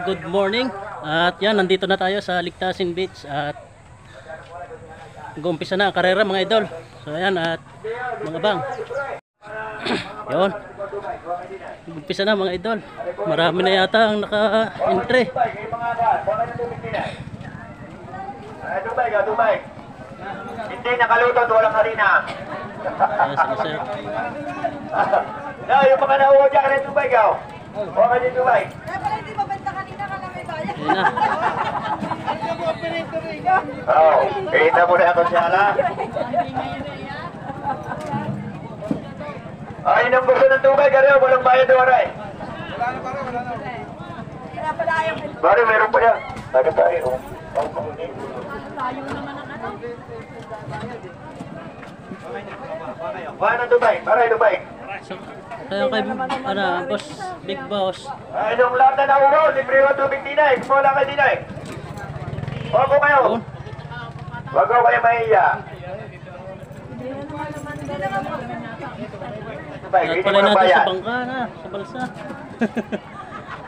good morning. At yan, nandito na tayo sa Ligtasin Beach at mag-umpisa na ang karera mga idol. So ayan, at mga bang. Yun. Mag-umpisa na mga idol. Marami na yata ang naka-entry. Tubay. Hindi nakaluto, walang harina. Sir. Yung mga nauwa dyan ka na tubay, gaw. Huwag ka din tubay. Kaya pala hindi mabenta kanina ka na may bayan. Ayan na. Oo, kita mo na ako siya, ala. Ay, nang gusto ng tubay, gano'n, walang bayad doon, aray. Kaya pala ayaw. Bari, meron pa yan. Taga tayo. Layo naman ang ano. Wala ng tubay, para tubay. So, kaya kay boss, big boss. Ay, nung lahat na nauwa, libre yung tubig dinay. Kumula kayo dinay. Huwag ko kayo. Huwag ko kayo mahiya. Tubay, Lahat hindi pala mo natin sa bayan. bangka na, sa balsa.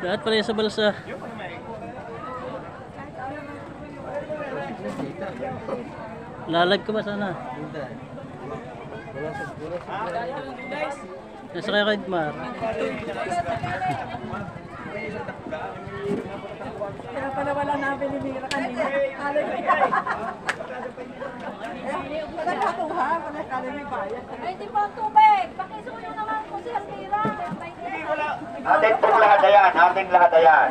Lahat pala yung sa balsa. Lalag ka ba sana? Nasa kaya kay Mar. Kaya pala wala na binibira kanina. Alay ko yan. Wala ka itong ha, wala ka may bayan. Ay, hindi po ang tubig. Pakisuyo naman po si Asmira. Atin pong lahat ayan, ating lahat ayan.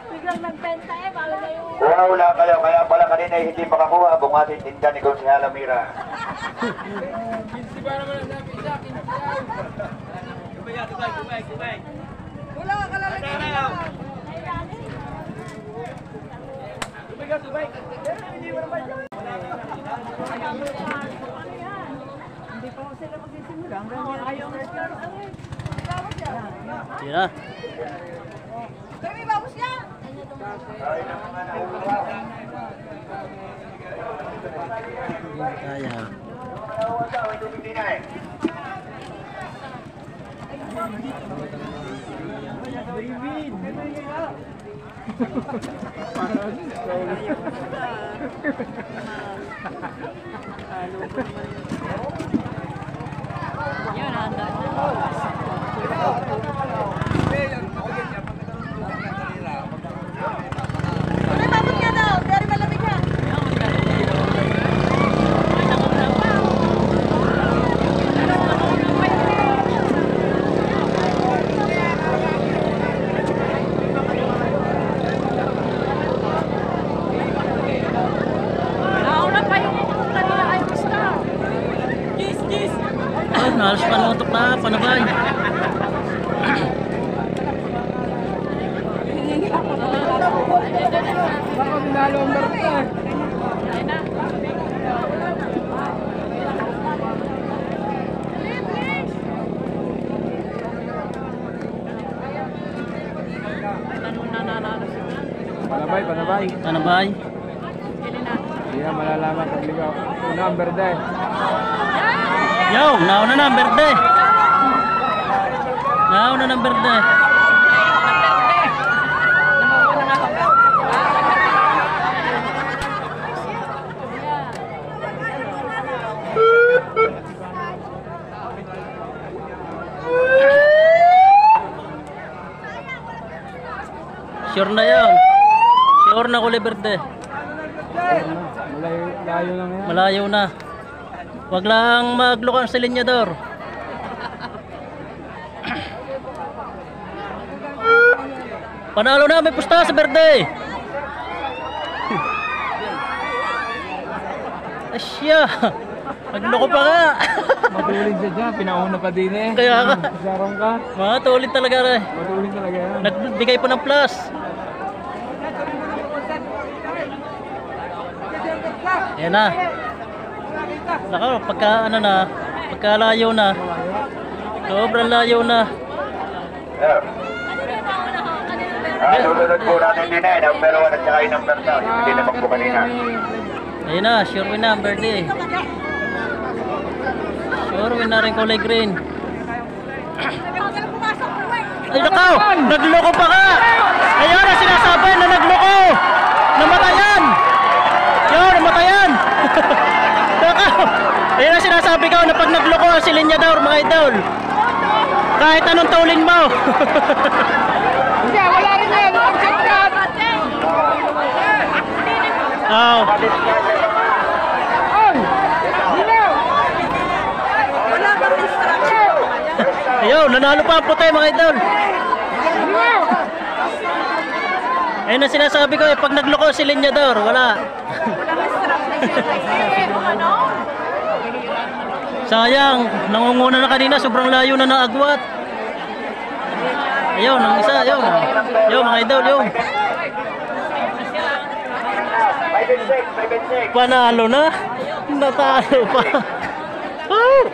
Biglang nagbenta eh, malo na yung... Wala kayo, kaya pala kanina hindi makakuha. Bumating tinda ni Konsehal Amira. Wala ka lalagyan na. Hindi pa sila magsisimula. Hanggang yan ayaw na siya. Yan na. Kaya may babos niya. Kaya. Yun, handa na. May babos niya daw. Very malamig ha. Nauna pa yung kanina ay gusto. Oh, nahalos panutok na, panabay. Baka minalo ang barta. Panabay. Panabay. Hindi na malalaman pag ligaw. Number day. Yo, nauna na ang berde. Nauna na ang berde. Sure na yun. Sure na kulay berde. Layo lang yan. Malayo na. Wag lang maglukang sa linyador. Panalo na, may pusta sa berde. Asya. Nagloko pa nga. Matulin siya dyan. Pinauna pa din eh. Kaya ka. Sarong ka. Mga tulit talaga rin. Matulin talaga yan. Nagbigay pa ng plus. Ayan na. Nako, pagka ano na, pagka layo na. Sobrang layo na. Lulunod po natin din eh, number 1 at saka yung number 2. Hindi naman po kanina. Ayun na, sure win na ang birthday. Sure win na rin kulay green. Huwag ka na pumasok, Ruel. Ay, nakaw! Nagloko pa ka! Ayun ang sinasabi na nagloko! Namatayan! Yun, namatayan! Nakaw! Ayun ang sinasabi ko na pag nagloko si Linyador, mga idol. Kahit anong taulin mo. Hindi, wala rin yan. Check yan. Oh. Ay! Dilaw! Wala kang instruction. Ayun, nanalo pa ang puti, mga idol. Dilaw! Ayun ang sinasabi ko, pag nagloko si Linyador, wala. Sayang, nangunguna na kanina, sobrang layo na ng agwat. Ayun, ang isa, ayun. Ayun, mga idol, yun. 5 and 6. Panalo na. Natalo pa. Oh!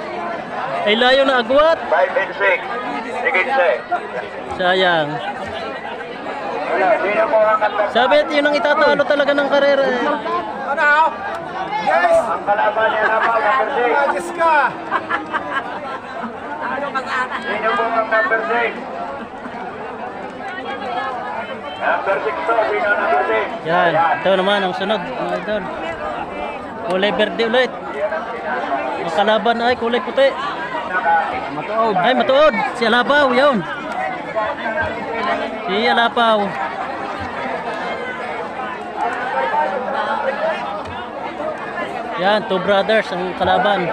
Ay layo na agwat. 5 and 6. Sige, Sayang. Wala, sino po ang kanta? Sabi at yun ang itatalo talaga ng karera. Eh. Ang kalaban niya na pa, number 6. Sino po ang number 6? Number 6 to, sino number 6? Yan, ito naman ang sunod, mga idol. Kulay verde ulit. Ang kalaban ay kulay puti. Matuod. Ay, matuod. Si Alapaw, yun. Si Alapaw. Yan, two brothers ang kalaban.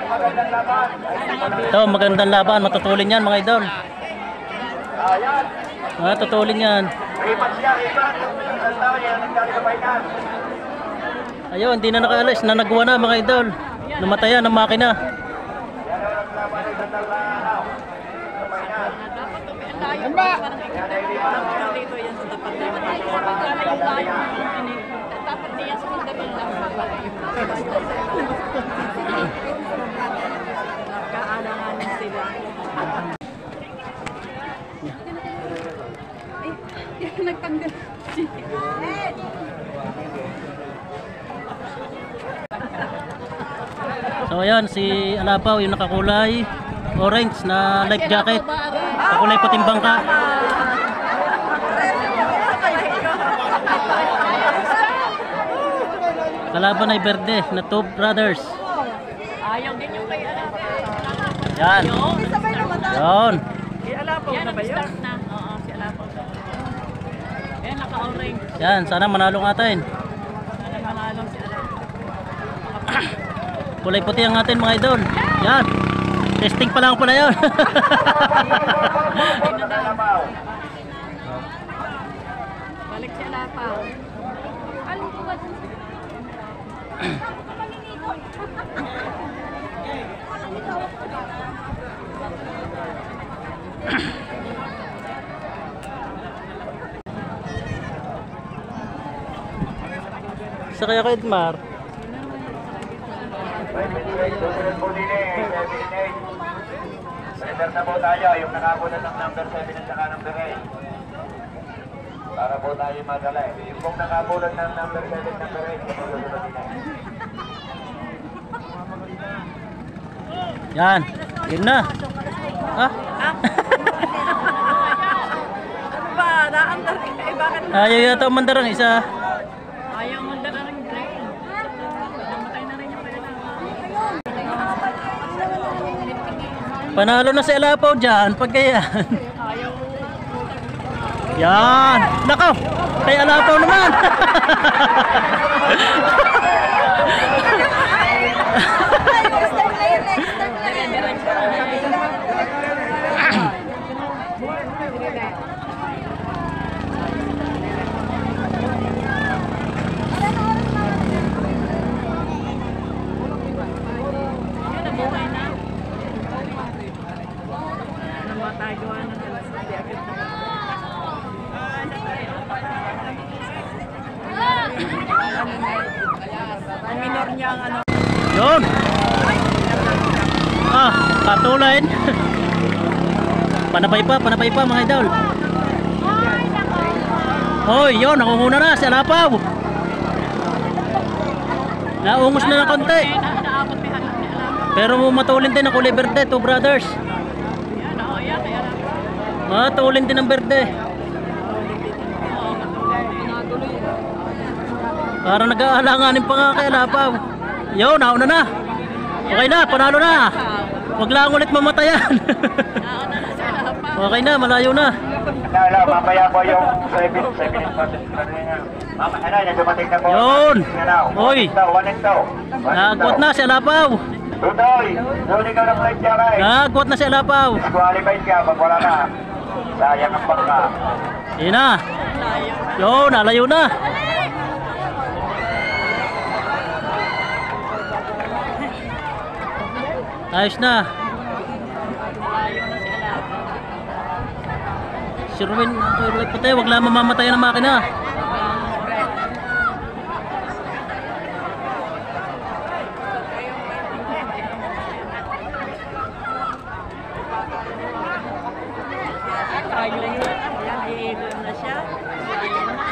Ito, magandang laban. Matutulin yan, mga idol. Matutulin yan. Ayun, hindi na nakaalis. Nanagawa na, mga idol. Namatayan ang makina. Amba! Nagkaalanganin sila. Ay, nagtanggal. So ayan, si Alapaw yung nakakulay orange na life jacket. Kakulay puting bangka. Kalaban ay verde na two brothers. Ayaw din yung kay Yan. Yan. Si Alapaw na ba yun? Start na. Oo, si Alapaw. Yan, naka-orange. Yan, sana manalo natin. Sana manalo si Alapaw. Kulay puti ang atin, mga idol. Yan. Testing pa lang pala yun. Balik si Alapaw. Alam ko ba? Sa kaya kay Edmar. Susunod po din eh, 7 Surrender na po tayo, yung nakakunan ng number 7 at saka number 8. Para po tayo madala eh. Yung pong nakakunan ng number 7 at number 8, susunod din eh. Yan. Game na. Ha? Ano ba? Naandar. Eh, bakit? Ayaw yata umandarang isa. Ayaw mo dala ng drain. Namatay na rin yung kailangan. Panalo na si Alapaw dyan. Pag ganyan. Ayaw mo. Yan. Nako. Kay Alapaw naman. Nabuhay na. Namatagawa na sila sa diakit na. Ang minor niya ang ano. Yun. Ah, katulad. Panabay pa mga idol. Hoy, yun, nakunguna na si Alapaw. Naungos na ng konti. Naabot ni Alapaw. Pero matulin din ang kulay verde, two brothers. Yan, oo, yan. Kaya lang. Tulin din ang berde. Parang nag-aalanganin pa nga kay Alapaw. Yo, nauna na. Okay na, panalo na. Huwag lang ulit mamatayan. Okay na, malayo na. Nala, mamaya po yung 7 minutes. Mamaya na, dumating na po. Yun. Oy. 1 and 2. Nagwat na si Alapaw. Tutoy, doon ikaw ng flight niya kay. Nagwat na si Alapaw. Disqualified ka pag wala ka. Sayang ang bangka. Yun na. Yun, nalayo na. Ayos na. Si Ruben, patay, wag lang mamamatay ng makina. Tayo lang yun. Yan, i-able na siya. Tayo na.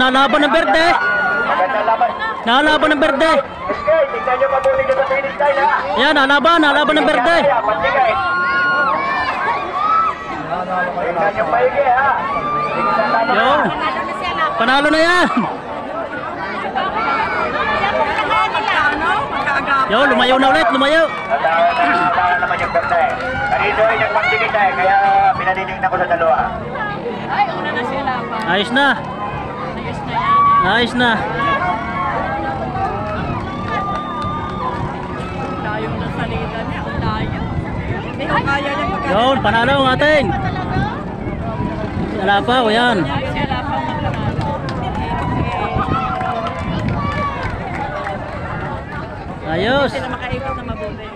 Nalaban ng berde. Maganda laban. Nalaban ng berde. Iskay, tignan nyo mabuti ka sa finish line ha. Yan, nalaban ng berde. Patigay. Tignan nyo paigi ha. Tignan laban Yun. ha. Panalo na yan. Yo, lumayo na ulit, lumayo. Natawa naman yung berde. Kanino ay nagpagtigit kaya pinaninig ko sa dalawa. Ay, una na sila pa. Ayos na. Ayos na yan. Ayos na. Layo ng salita niya. Ang layo. Hindi ko kaya niya magkakaroon. Yun, panalo ang ating. Alapaw, yan. Sila pa magkakaroon. Ayos. Sila makaikot na mabuti.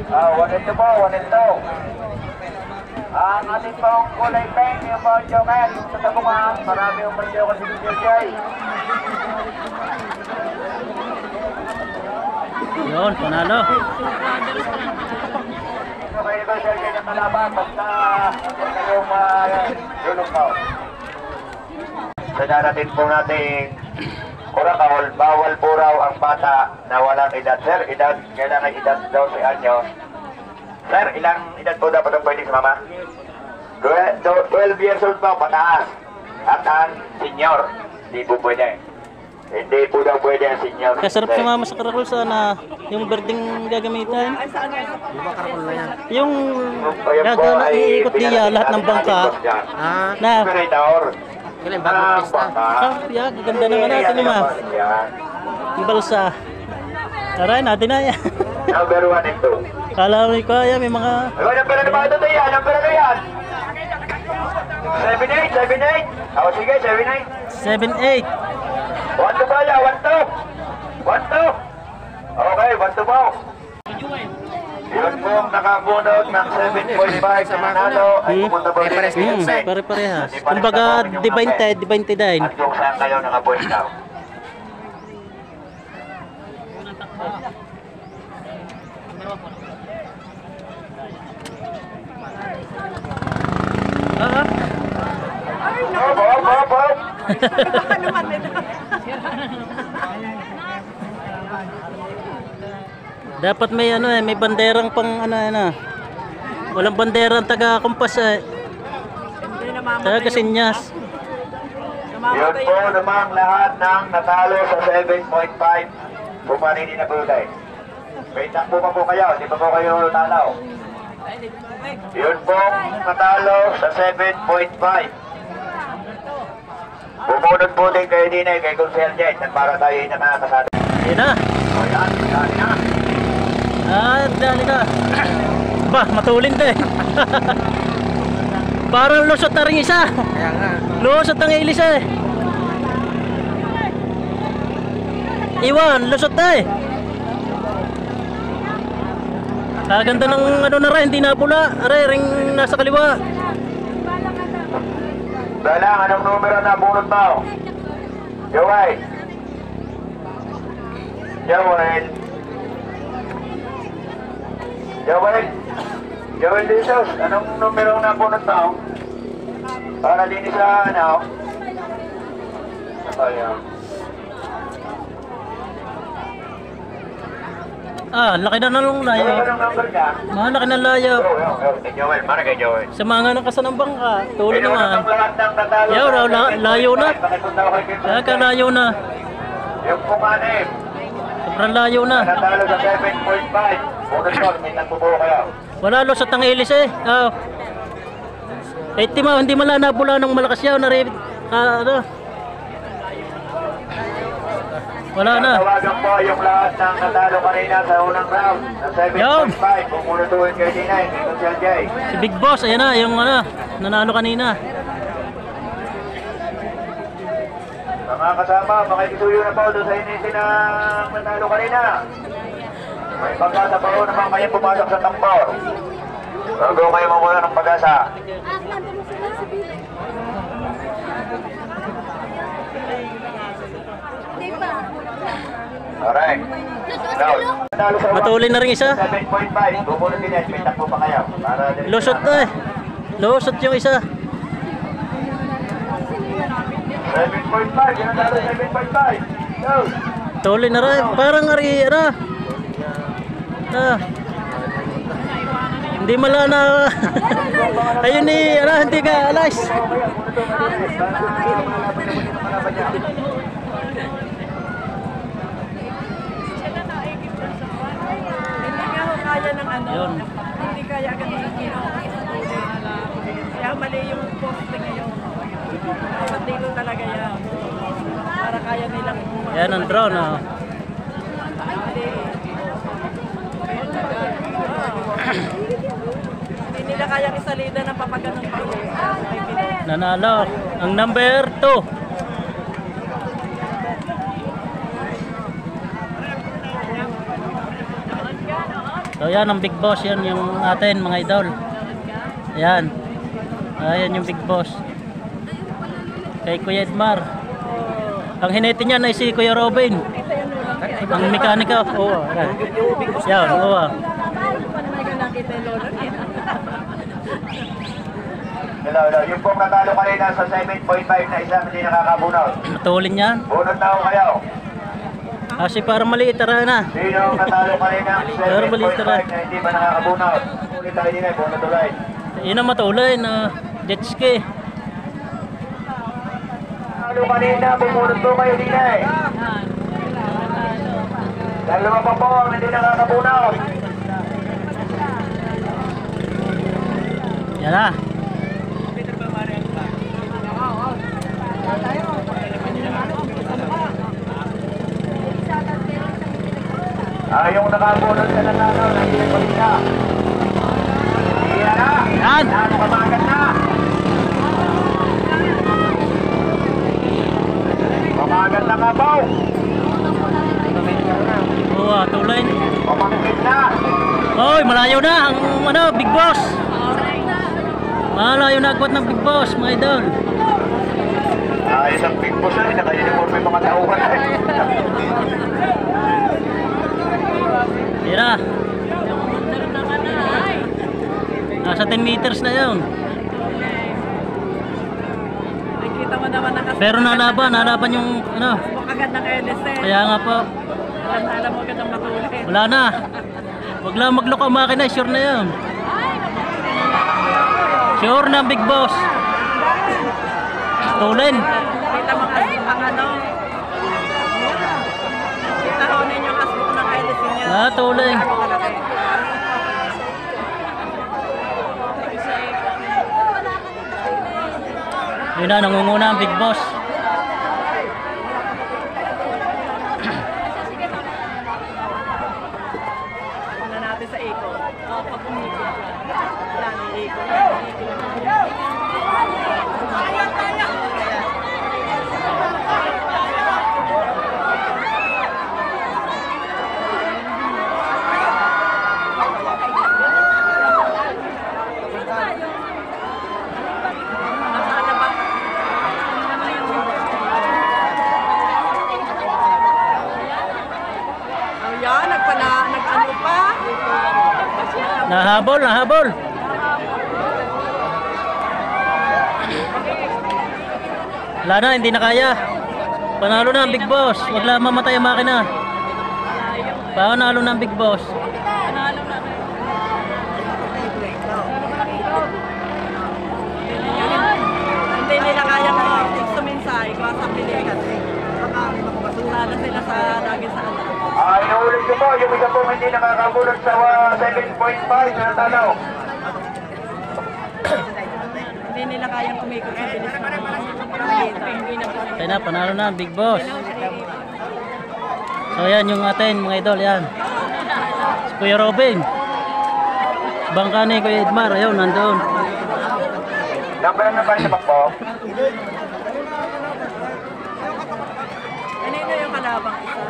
1 and 2 po, 1 and 2. Ang ating pong kulay pink, yung mga joker, yung sa tabungan, marami yung mga joker si Jay. Yun, panalo. Okay, ito siya kayo ng kalaban, basta yung lulong mo. Sa darating po natin, Kurakawal, bawal po raw ang bata na walang edad. Sir, edad, kailangan edad daw si Anyo. Sir, ilang edad po dapat ang pwede sa mama? 12 years old po, pataas. At ang senior, hindi po pwede. Hindi po daw pwede ang senior. Kasarap sumama sa karakol sana yung berdeng gagamitan. Yung iikot niya lahat ng bangka. Na, Operator. Kailan bagong pista? yeah, ganda naman natin naman. Yung balsa. Aray, natin na yan. Number 1 and 2. Kala ko kaya may mga... Ano pala na ba ito yan? Ano pala na yan? 7-8, 7-8. Ako sige, 7-8. 7-8. 1-2 pala, 1-2. 1-2. Okay, 1-2 po. Yun pong nakabunod ng 7.5 na nanalo ay pumunta po rin ng Pare-parehas. Kumbaga, divine din. at kung saan kayo nakapoint daw. Hop. Dapat may may banderang pang Walang banderang taga-kumpas Hindi namamatay. taga-kasinyas. Yun po namang lahat ng natalo sa 7.5 pumanini na bulay. May takbo pa po kayo, hindi pa po kayo talo. Yun po natalo sa 7.5. Bumunod po din kayo din kay Consel Jet at para tayo ay nakakasali. Ayun na. O yan, dali na. Dali na. Bah, matulin din. Parang lusot na rin isa. Kaya nga. Lusot ang ilis Iwan, lusot na Ganda ng na rin, hindi na pula. Aray, ring nasa kaliwa. Dalang, anong numero na bunot mo? Joel. Joel Jesus, anong numero na bunot mo? Para din sa ano? Ayan. Laki na nung layo. Anong number ka? Malaki na layo. Joel, mana kay Joel? Sa mga nakasanambang ka, tuloy Pero naman. ang lahat ng tatalo. Yaw, layo na. Pakipunta ko kay Kim. Kaya ka layo na. Yung pumanim, Sobrang layo na. natalo sa 7.5. Bunot ko, may nagpupo kayo. Wala lo sa Tangilis eh. Hindi mala nabula ng malakas yaw. Ano? Wala na. Tawagan po yung lahat ng natalo kanina sa unang round na 7.5. Pumunutuin kay D9, dito si LJ. Si Big Boss, ayan na, yung nanalo kanina. Mga kasama, makikisuyo na po doon sa inisi ng natalo kanina. May pag-asa pa po naman kayo pumasok sa tambor. Bago kayo mamula ng pag-asa. Alright. Now, natalo sa Matuloy na rin isa. 7.5. Bumunod din yan, may takbo pa kayo. Para Lusot na eh. Lusot yung isa. 7.5, yun ang natalo 7.5. Go! Tuloy na rin. Parang hindi mala na. Ayun ni, hindi ka alas. Hindi nga ho kaya ng ano. Yun. Hindi kaya ganun ang ginawa. Kaya mali yung poste ngayon. Dapat dito talaga yan. Para kaya nilang Yan ang drone. Hindi nila kaya isalida ng papaganon pa ulit. Nanalo. Ang number 2. So yan ang Big Boss, yan yung atin mga idol. Ayan. Ayan yung Big Boss. Kay Kuya Edmar. Ang hinete niya na si Kuya Robin. Ang mekanika. Oo. Yan, oo. Hello. Yung pong natalo kanina sa 7.5 na isang hindi nakakabunod. Matulin yan. Bunod na ako kayo. Kasi para maliit tara na. Sino ang natalo kanina sa Pero maliit 7.5 na. na hindi ba nakakabunod? Ulit tayo din ay bunod ulit. Yun ang matulay na jet ski. Natalo kanina, bumunod po kayo din eh. Dalawa pa po ang hindi nakakabunod. Yan na. Yung nakabunod sa nanalo, hindi pa nila. Iyan na. Yan. Pamagat na. Pamagat na ka po. Oo, tulay. Pamangkit na. Hoy, malayo na ang Big Boss. Malayo na agwat ng Big Boss, mga idol. Isang big boss na, naka-uniform yung mga tauhan. Yan na. Nasa 10 meters na yun. Nakikita mo naman Pero nalaban yung agad ng LSM. Kaya nga po. Alam mo agad ang matulid. Wala na. Wag lang magloko ang makina, sure na yun. Sure na Big Boss. Tulin. Kita mo kasi ang ano. Kita ho ninyo kasi ng LSM niya. Tulin. Yun na, nangunguna ang Big Boss. Una natin sa Eco. Pag umikot. Yan, Eco. Yan, nag-ano pa. Nahabol. Wala na, hindi na kaya. Panalo na ang Big Boss. Wag lang mamatay ang makina. Panalo na ang Big Boss. Panalo na. Hindi nila kaya suminsay. Kung sa pilihan. Sala sila sa lagi sa ano. Inuulit ko po, yung isa po hindi nakakabulot sa 7.5 na tanaw. Hindi nila kayang umikot sa bilis na makita. Hindi na po. Kaya na, panalo na ang Big Boss. So yan yung atin mga idol, yan. Si Kuya Robin. Bangka ni Kuya Edmar, ayun, nandoon. Number na ba sa po? Kanino yung kalabang isa?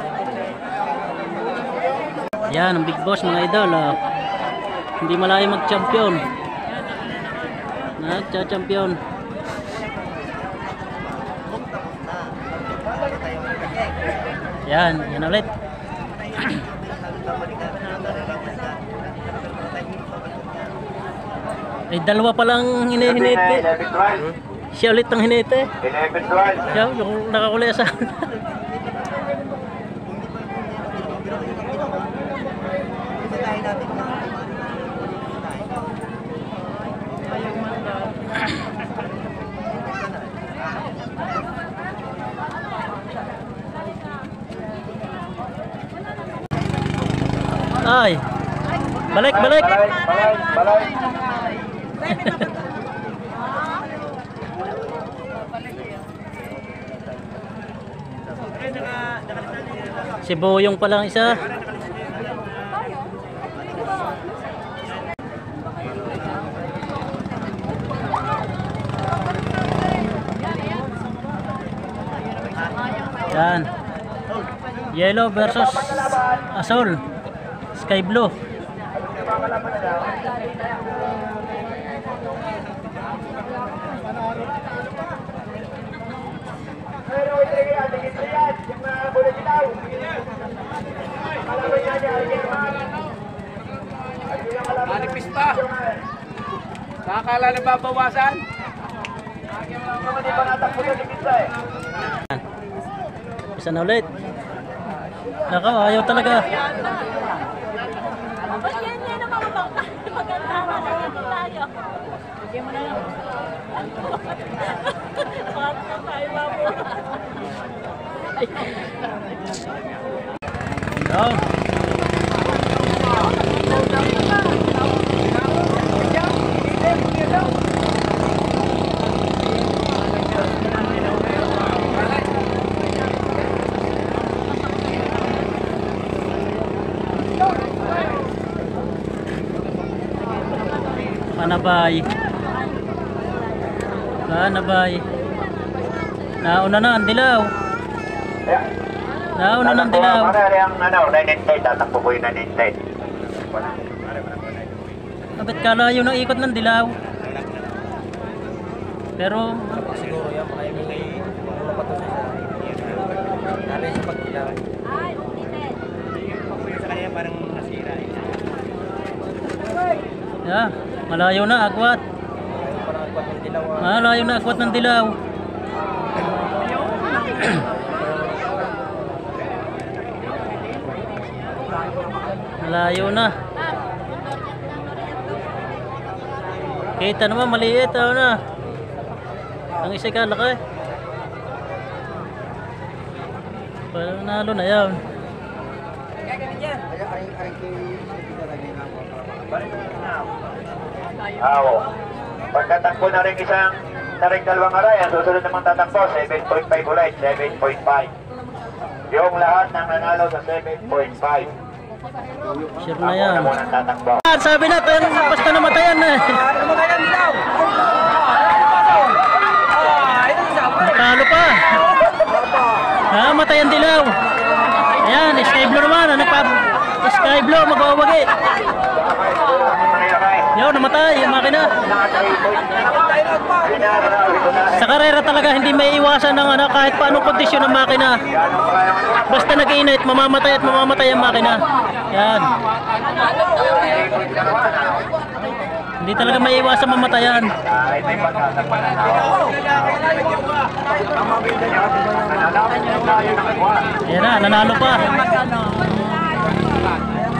Yan, ang Big Boss mga idol. Hindi malayo mag-champion. Nagcha-champion. Yan, yan ulit. Ay, dalawa palang hinihinete. 11-12. Siya ulit ang hinete. 11-12. Siya, yung nakakulay sa Ay. Balik, balik. Balay. Si Boyong pa lang isa. Yan. Yellow versus Azul. Sky blue. Manipis pa. Nakakala na babawasan? Isa na ulit. Naka, ayaw talaga. Yan ang mga bangka. Maganda na tayo. Bigyan mo na lang. Bakit na tayo babo? Down. Panabay. Panabay. Nauna na ang dilaw. Nauna na ang dilaw. Marami ang 9-10, tatakbo ko yung 9-10. Abit kalayo ng ikot ng dilaw. Pero Siguro yan, mga yung may lapatos sa narin sa pagkilawan. Sa kanya parang nasira. yeah, malayo na agwat. Parang agwat ng dilaw. Malayo na agwat ng dilaw. Malayo na. Kita naman maliit na. Ang isa kalaki. Panalo na yan. Oo. Pagkatakbo na rin isang dalawang aray, ang susunod namang tatakbo, 7.5 ulit, 7.5. Yung lahat ng nanalo sa 7.5. Sure na yan. Ako na muna tatakbo. Sabi natin, basta namatayan na. Namatayan dilaw! Natalo pa. Matayan dilaw. Ayan, sky blue naman. Sky blue, magwawagi. Yo, namatay yung makina. Sa karera talaga hindi may iwasan ng kahit paanong kondisyon ng makina. Basta nag-init, mamamatay at mamamatay ang makina. Yan. Hindi talaga maiiwasan mamatayan. Kahit may pag-asa pa na tao. Ayan na, nanalo pa.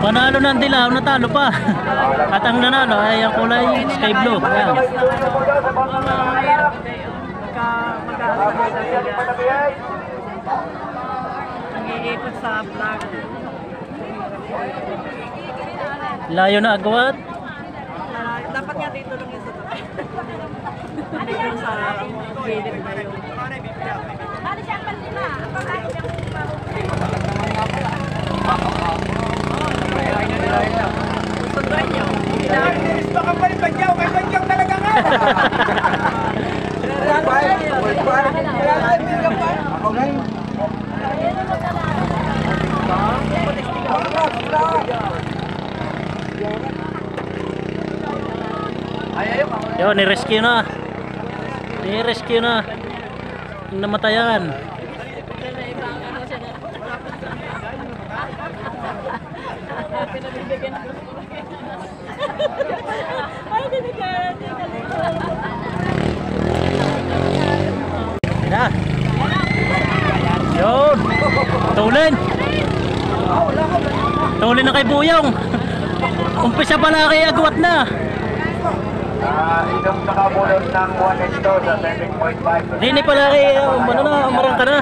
Panalo ng dilaw, natalo pa. At ang nanalo ay ang kulay sky blue. Ayan. Nag-iikot sa vlog. Layo na agwat. Dapat nga dito lang yung sa dito sa gilid na yun. Sundan nyo. Baka pa rin bagyaw, kay bagyaw talaga nga! Ako ngayon. Yo, ni-rescue na. Ni-rescue na. Yung namatayan. Ayan na. Yun. Tulin. Tulin na kay Buyong. Umpisa pala kay agwat na. Itong nakabulot ng 1 and 2 sa 7.5. Hindi pala kay ano na, umarang ka na.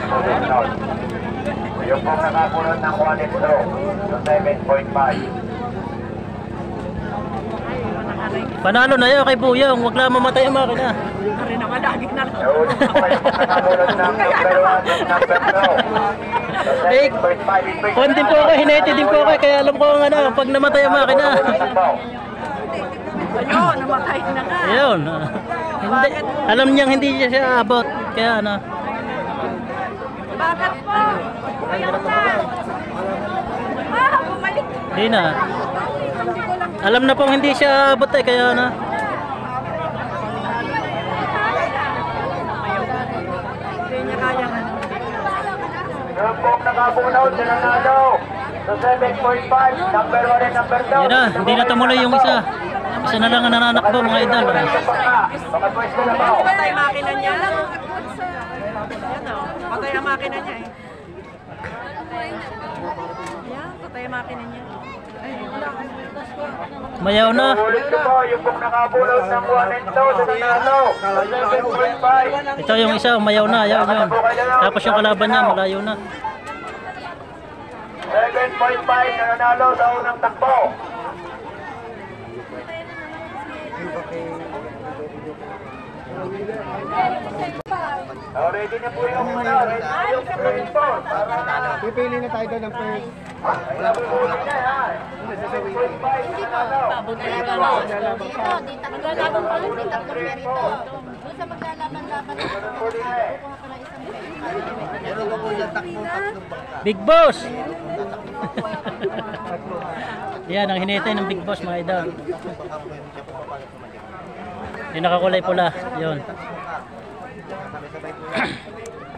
Yung pong nakabulot ng 1 and 2 sa 7.5. Panalo na yun kay Buyong. Huwag lang mamatay ang makina. Rin naman, lagi na lang. Yung kayo pong nakabulot ng number 1 at number 2 sa 7.5. Kung din po ako, hinete din po ako. Kaya alam ko ang ano, pag namatay ang makina. Ayun, namatay na ka. Ayun. Hindi, alam niyang hindi siya abot. Kaya ano. Bakit po? Bumalik. Hindi na. Alam na pong hindi siya abot eh. Kaya ano. Hindi niya kaya nga. Yung pong nakabulot na nanalo sa 7.5, number 1 and number 2. Yan na. Hindi na tumuloy yung isa. Isa na lang ang nananakbo mga idol. Makapwesto na ba? Patay makina niya. Yan o, patay ang makina niya eh. Yan, patay ang makina niya. Mayaw na. Ulit ko po, yung pong nakabulot ng 1 and 2 sa nanalo sa 7.5. Ito yung isa, mayaw na. Ayaw yun. Tapos yung kalaban niya, malayo na. 7.5 na nanalo sa unang takbo. Ready na po yung ready na yung first ball. Pipili na tayo doon ng first. Wala po po na yan. 7.5 na nanalo. Maglalaban pa lang, di tatlong perito. Doon sa maglalaban-laban, kukuha ko ng isang perito. Meron pa po yung tatlong bangka. Big Boss! Yan ang hinihintay ng Big Boss mga idol. Yung nakakulay pula. Yun.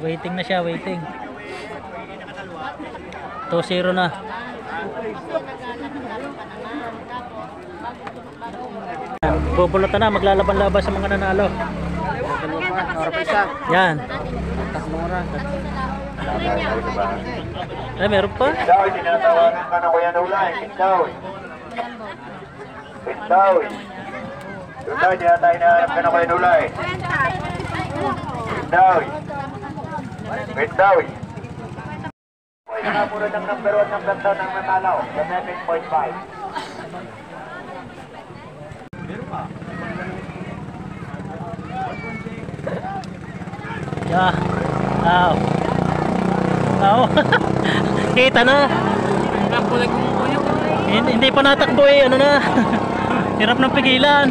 Waiting na siya, waiting. 2-0 na. Bubulutan na, maglalaban-laban sa mga nanalo. Yan. Ay, meron pa? Pindaw, tinatawagan ka na Kuya Nulay. Pindaw. Pindaw. Pindaw, tinatawagan ka na Kuya Nulay. Pindaw. Pindaw. Nakapunod ang number 1 ng ganda ng natalaw sa 7.5. Yeah. Wow. Wow. Kita na. Hindi pa natakbo eh. Ano na. Hirap ng pigilan.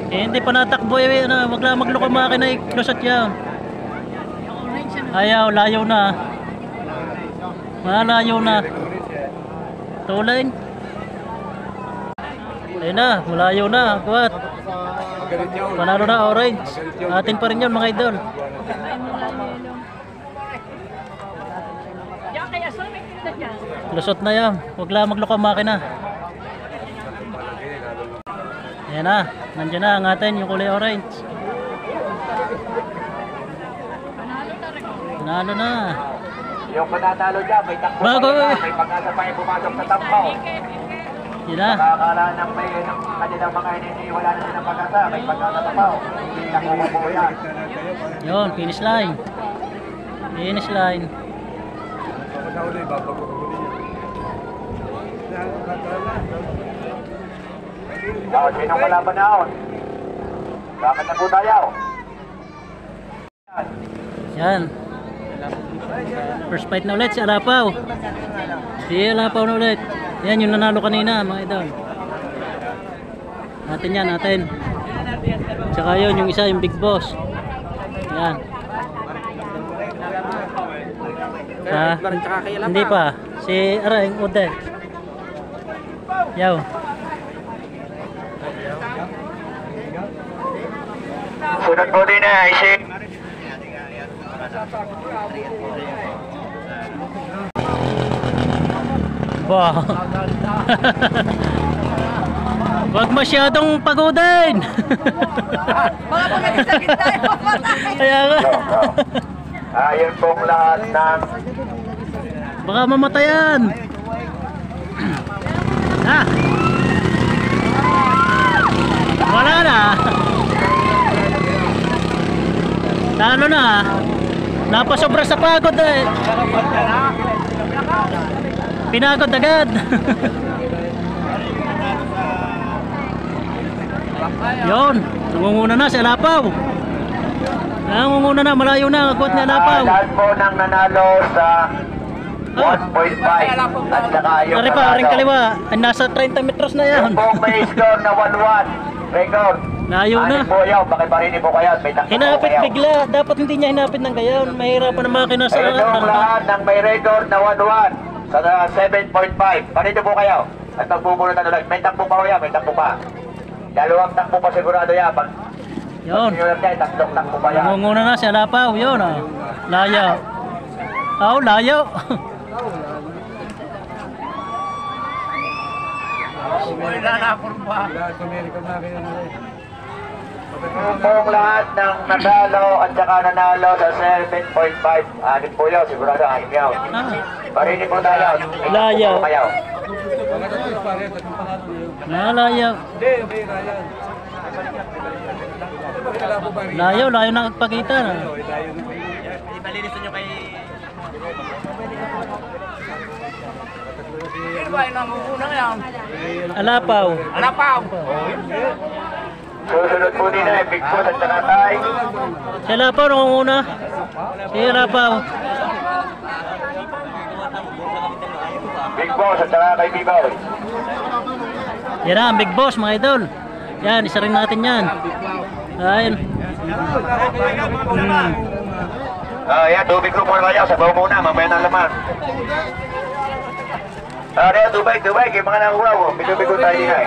Hindi pa natakbo eh. Ano, wag lang magloko makina eh. Close yan. Ayaw, layo na. Malayo na. Tuling. Ayun na, malayo na. Kuwat. Panalo na, orange. Atin pa rin yun mga idol. kaya sa may tinda dyan. Lusot na yan. Huwag lang magloko ang makina. Ayan na. Nandiyan na ang atin yung kulay orange. Panalo na. Yung panatalo dyan, may takbo Bago, pa eh. may pag-asa pa yung pumasok sa tampaw. Yan na. Nakakala ng may ng kanilang mga wala na silang pag-asa, may pag-asa tampaw. Hindi nakukubo yan. Yun, finish line. Finish line. Sinong kalaban naon? Bakit na po tayo? Yan. First fight na ulit si Alapaw. Si Alapaw na ulit. Yan yung nanalo kanina mga idol. Natin yan, natin. Tsaka yun, yung isa, yung Big Boss. Yan. Ha? Hindi pa. Si Aray, yung Ode. Yaw. Sunod po din na isip. Bah. Wag masyadong pagodin. Mga pagkakasakit tayo, patay. Kaya nga. Ayun pong lahat ng Baka mamatayan. Ha? Wala na. Talo na. Napasobra sa pagod eh. Pinagod agad. Yon, nangunguna na si Alapaw. Nangunguna na, malayo na ang agwat ni Alapaw. lahat po ng nanalo sa 1.5 at saka yung Ari pa, aring kaliwa. Ay, nasa 30 metros na yan. yung pong may score na 1-1 record. Layo na. Ano po yun, pakiparini po kayo, may takbo po Hinapit kayo. bigla. Dapat hindi niya hinapit ng gayon. Mahirapan ang makina sa Ayun yung lahat ng may record na 1-1 sa 7.5. Panito po kayo. At magbubunutan ulit. May takbo pa ko yan, may takbo pa. Dalawang takbo pa sigurado yan. Pag Yun. sinunod yan, tatlong takbo pa yan. Nangunguna na si Alapaw. Yun ah. Layo. Oh, layo. Yung lahat ng natalo at saka nanalo sa 7.5. Anin po yun, sigurado anin yun. Ah, Parini po tayo. May takbo Layo. po kayo. nalayo. Layo, layo na pagkita na. Ibalinisan nyo kay... Alapaw. Susunod po din ay Big Boss at saka Tay. Si Alapaw nangunguna. Si Alapaw. Big Boss at saka kay Bibaw. Yan na, ang Big Boss mga idol. Yan, isa rin natin yan. Ayun. Yan, tubig ko muna kayo. Sabaw muna, mamaya na laman. Yan, tubig. Yung mga nakuraw. Bigyo-bigyo tayo din ay.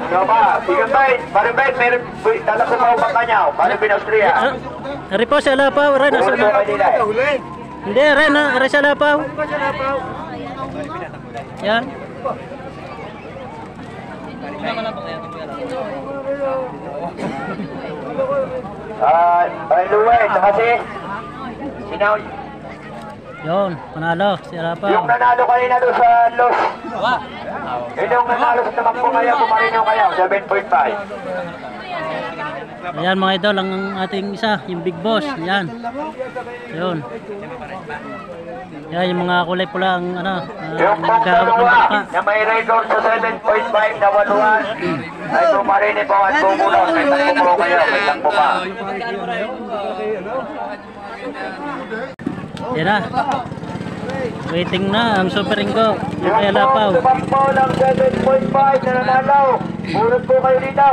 Ano ba? Sigang bait. Parang bait. Meron talak sa mga kanyaw. Parang Pinaustria. Ari po si Alapaw. Ren, nasa Ulo kayo nila eh. Hindi, Ren, ari si Alapaw. Yan. Ay, Luway. Saka si... Sinaw... Yun, panalo si Alapaw. Yung nanalo kanina doon sa Los. Yung nanalo sa tamakbo ngayon, pumarino kayo, 7.5. Ayan mga idol, ang ating isa, yung Big Boss. Yan. Yun. Yan, yung mga kulay pula ang ano, Yung naghahawak ng pangdalawa baka. na may record sa 7.5 na 1-1 ay pumarino po at bumulot. May takbo po kayo, may takbo pa. Yan na. Waiting na ang Super Ringo. Yung Yung kay Alapaw. tumakbo ng 7.5 na nanalo, bunot po kayo dito.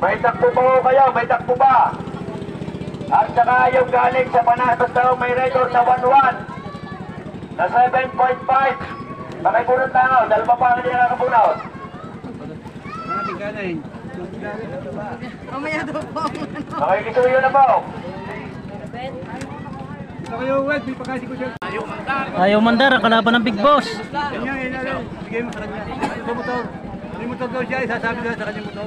May takbo pa po kayo, may takbo pa. At saka yung galing sa Panatos daw may record na 1-1 na 7.5. Pakibunot na nga, dalawa pa ang hindi nakakabunot. Mamaya daw po. Makikisuyo na po. Ayaw mandar ang kalaban ng Big Boss. Motor daw siya, isasabi daw sa kanyang motor.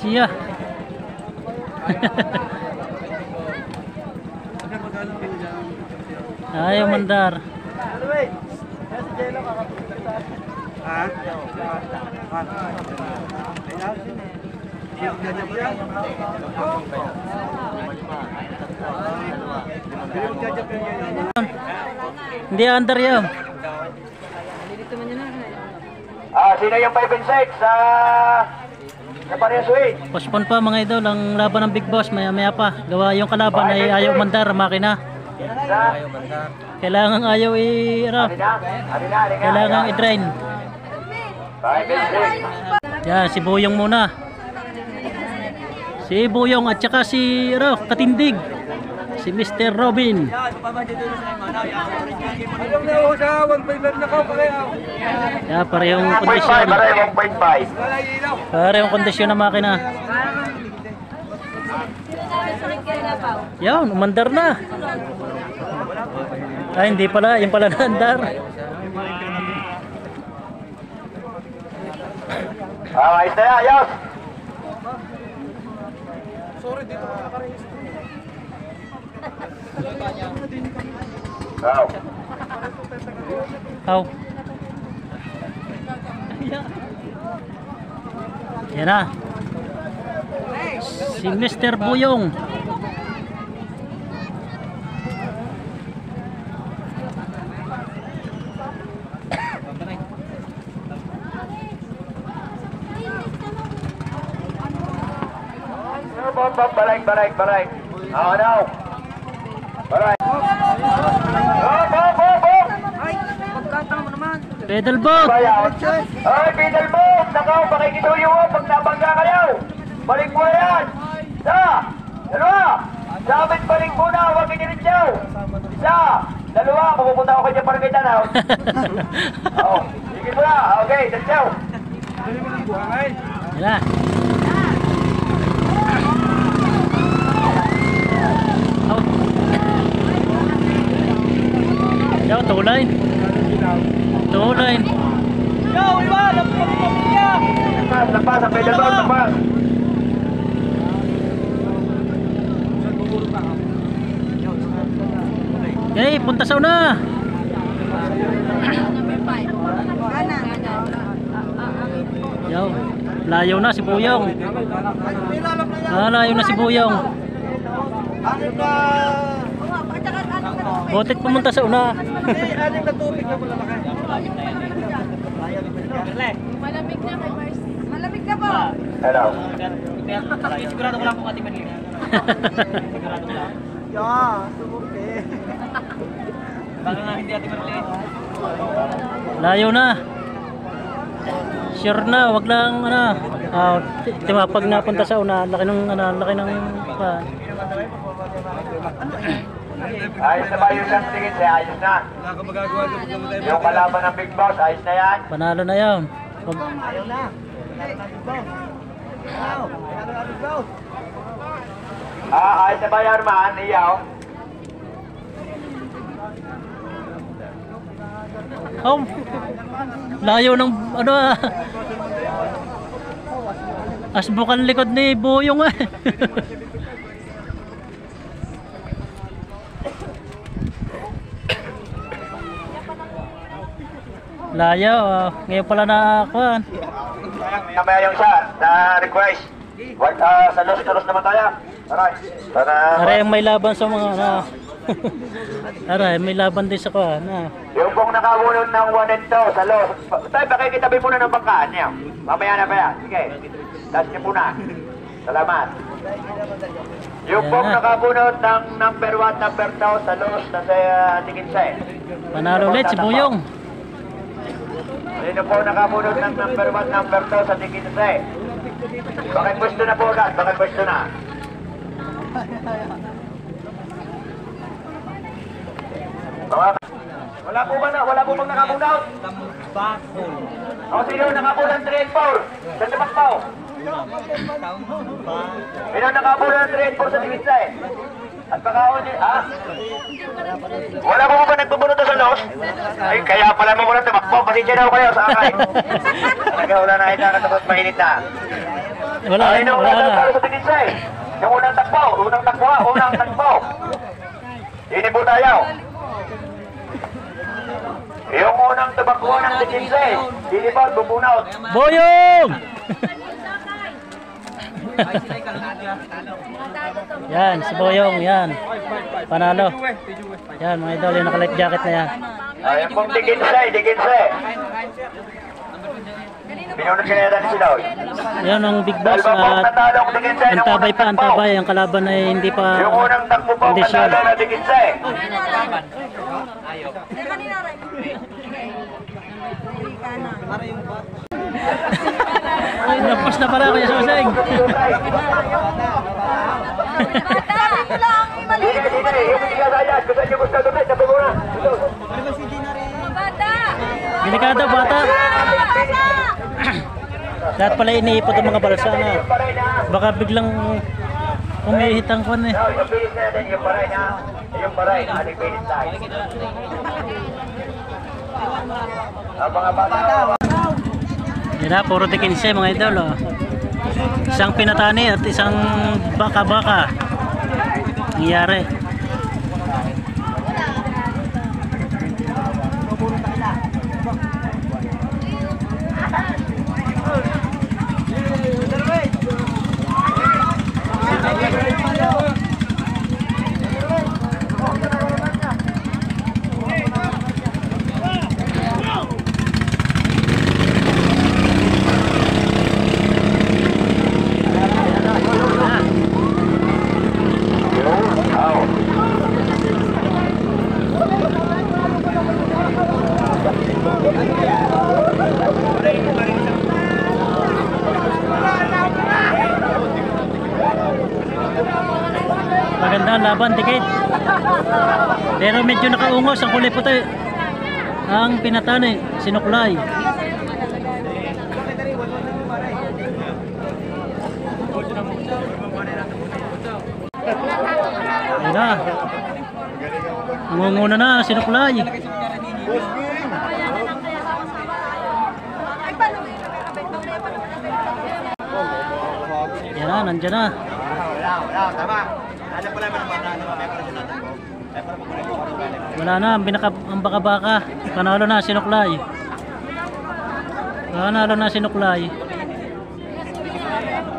Siya. Ayaw mandar. Ha? Hindi under yan. Sino yung 5 and 6 sa Paria Suite? Postpone pa mga idol ang laban ng Big Boss. Maya maya pa. Gawa yung kalaban ay ayaw mandar ang makina. Sa? Kailangan ayaw ano, kailangan i-drain. 5 and 6. Yan, si Buyong muna. Si Buyong at saka si Katindig. Si Mr. Robin. Ayaw na ako sa 1.5 na ka pa kaya. Yan, parehong 1.5, kondisyon. maray 1.5. Parehong kondisyon ng makina. Yan, umandar na. Ay, hindi pala. Yung pala naandar. Ayos na yan, ayos. Wow. How? Yan na. Si Mr. Buyong. Balik. Oh, no. Balik. Hop. Pagkatang mo naman. Pedal boat. Ay, pedal boat. Nakaw, pakikisuyo mo pag nabangga kayo. Balik mo na yan. Isa. Dalawa. Sabit balik muna. Huwag kiniritsaw. Isa. Dalawa. Pupunta ako kanya parang kita na. Oh, sige mo na. Okay, tatsaw. Yan na. Yo, tulay. Yo, iba! Lapas, ang pedal boat, lapas. Okay, punta sa una. Number 5. Yo, layo na si Buyong. Layo na si Buyong. Botit pumunta sa una. Anim na tubig na mula laki. Malamig na kay Mars. Malamig na po. Hello. Sigurado ko lang kung ating manila. Sumuki. Baka nga hindi ating manila. Layo na. Sure na, wag lang pag napunta sa una, laki ng Ayos na ba yung last tingin siya? Ayos na. Wala ka magagawa doon. Yung kalaban ng Big Boss, ayos na yan. panalo na 'yan. Ayaw na. Ayos na ba yan, man? Iyaw. Oh, layo ng asbukan likod ni Buyong eh. Layo, ngayon pala na kuan. Namaya yung shot na request. Sa los naman tayo. Alright. Aray may laban sa mga Aray may laban din sa kuan. Yung pong nakabunod ng 1 and 2 sa los. Tayo, pakikitabi muna ng bangkaan niyo. Mamaya na ba yan? Sige. Last niyo muna. Salamat. Yung pong nakabunod ng number 1, number 2 sa los na sa Tikinsay. Panalo ulit si Buyong. Sino po nakabunod ng number 1, number 2 sa Tikinsay? Bakit gusto na po agad? Bakit gusto na? Wala po bang nakabunod? O, sino nakabulan 3 and 4? Sa Tabakbaw. Sino nakabulan 3 and 4 sa Divisa eh? At pagkaon niya, ha? Wala mo ba nagbubunot sa nos? Ay, kaya pala mo muna Tabakbaw. Pasensya daw kayo sa akay. Talaga wala na ito nakatapos mainit na. Wala Ay, na, nung wala na. sa Divisa eh. Yung unang takbo. Ini po tayo. Yung unang tabakbo ng Divisa eh. Hindi ba, bubunaw. Boyong! Yan, si Boyong, yan. Panalo. Yan, mga idol, yung naka-life jacket na yan. Ayun pong Dikinsa eh. Pinunod ka na yata ni Sidaw. Yan ang big boss at antabay pa, antabay. Ang kalaban ay hindi pa Yung unang takbo po, kondisyon. panalo na Dikinsa eh. Napos na pala Kuya Suseng. Sabi ko lang, maliit ang Yung ikasayas, gusto niyo gusto doon, sabi mo na. bata. Delikado bata. Lahat pala iniipot ang mga balsa na. Baka biglang umihit ang kwan eh. Yung bilis natin, yung baray na. Yung baray, ating bilis tayo. Ang mga bata. Yan na, puro Dikinse mga idol. Oh. Isang pinatani at isang baka-baka. Nangyari. Maganda ang laban, Dikit. Pero medyo nakaungos ang kulay puti. Ang pinatani, sinuklay. Ayun na. Ngunguna na, sinuklay. Yan na, nandyan na. Wala na, ang baka-baka. Panalo na, sinuklay. Panalo na, sinuklay.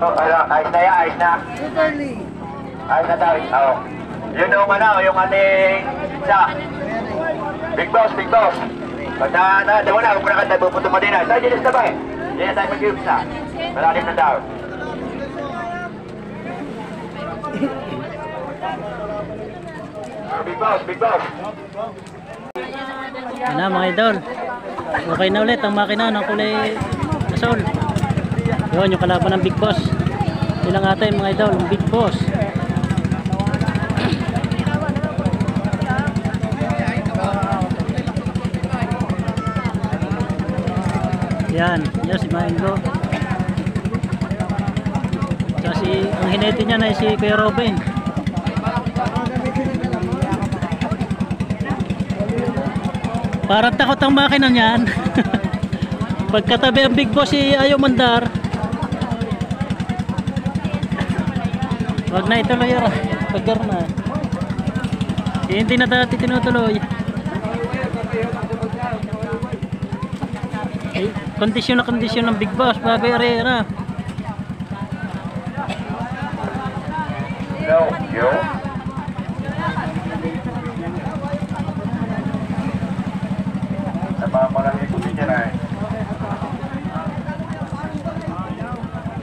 Ayos na yan, ayos na. Ayos na tayo. Oo. Yun yung ating isa. Big boss. Pag na, wala, kung nakanda, pupunto mo din na. Tayo dinis na ba eh? Hindi na tayo mag-iupsa. Malalim na daw. Big boss. Yan na mga idol. Okay na ulit ang makina ng kulay asol. Yun yung kalaban ng Big Boss. Ilang ata yung mga idol, yung Big Boss. Yan si Maingo. Kasi ang hinete niya na si Kuya Robin. Parang takot ang makina niyan. Pagkatabi ang Big Boss si ayaw mandar. Wag na ituloy yun. Paggar na. Hindi na dati tinutuloy. Kondisyon ng Big Boss bago yung arena. Yo.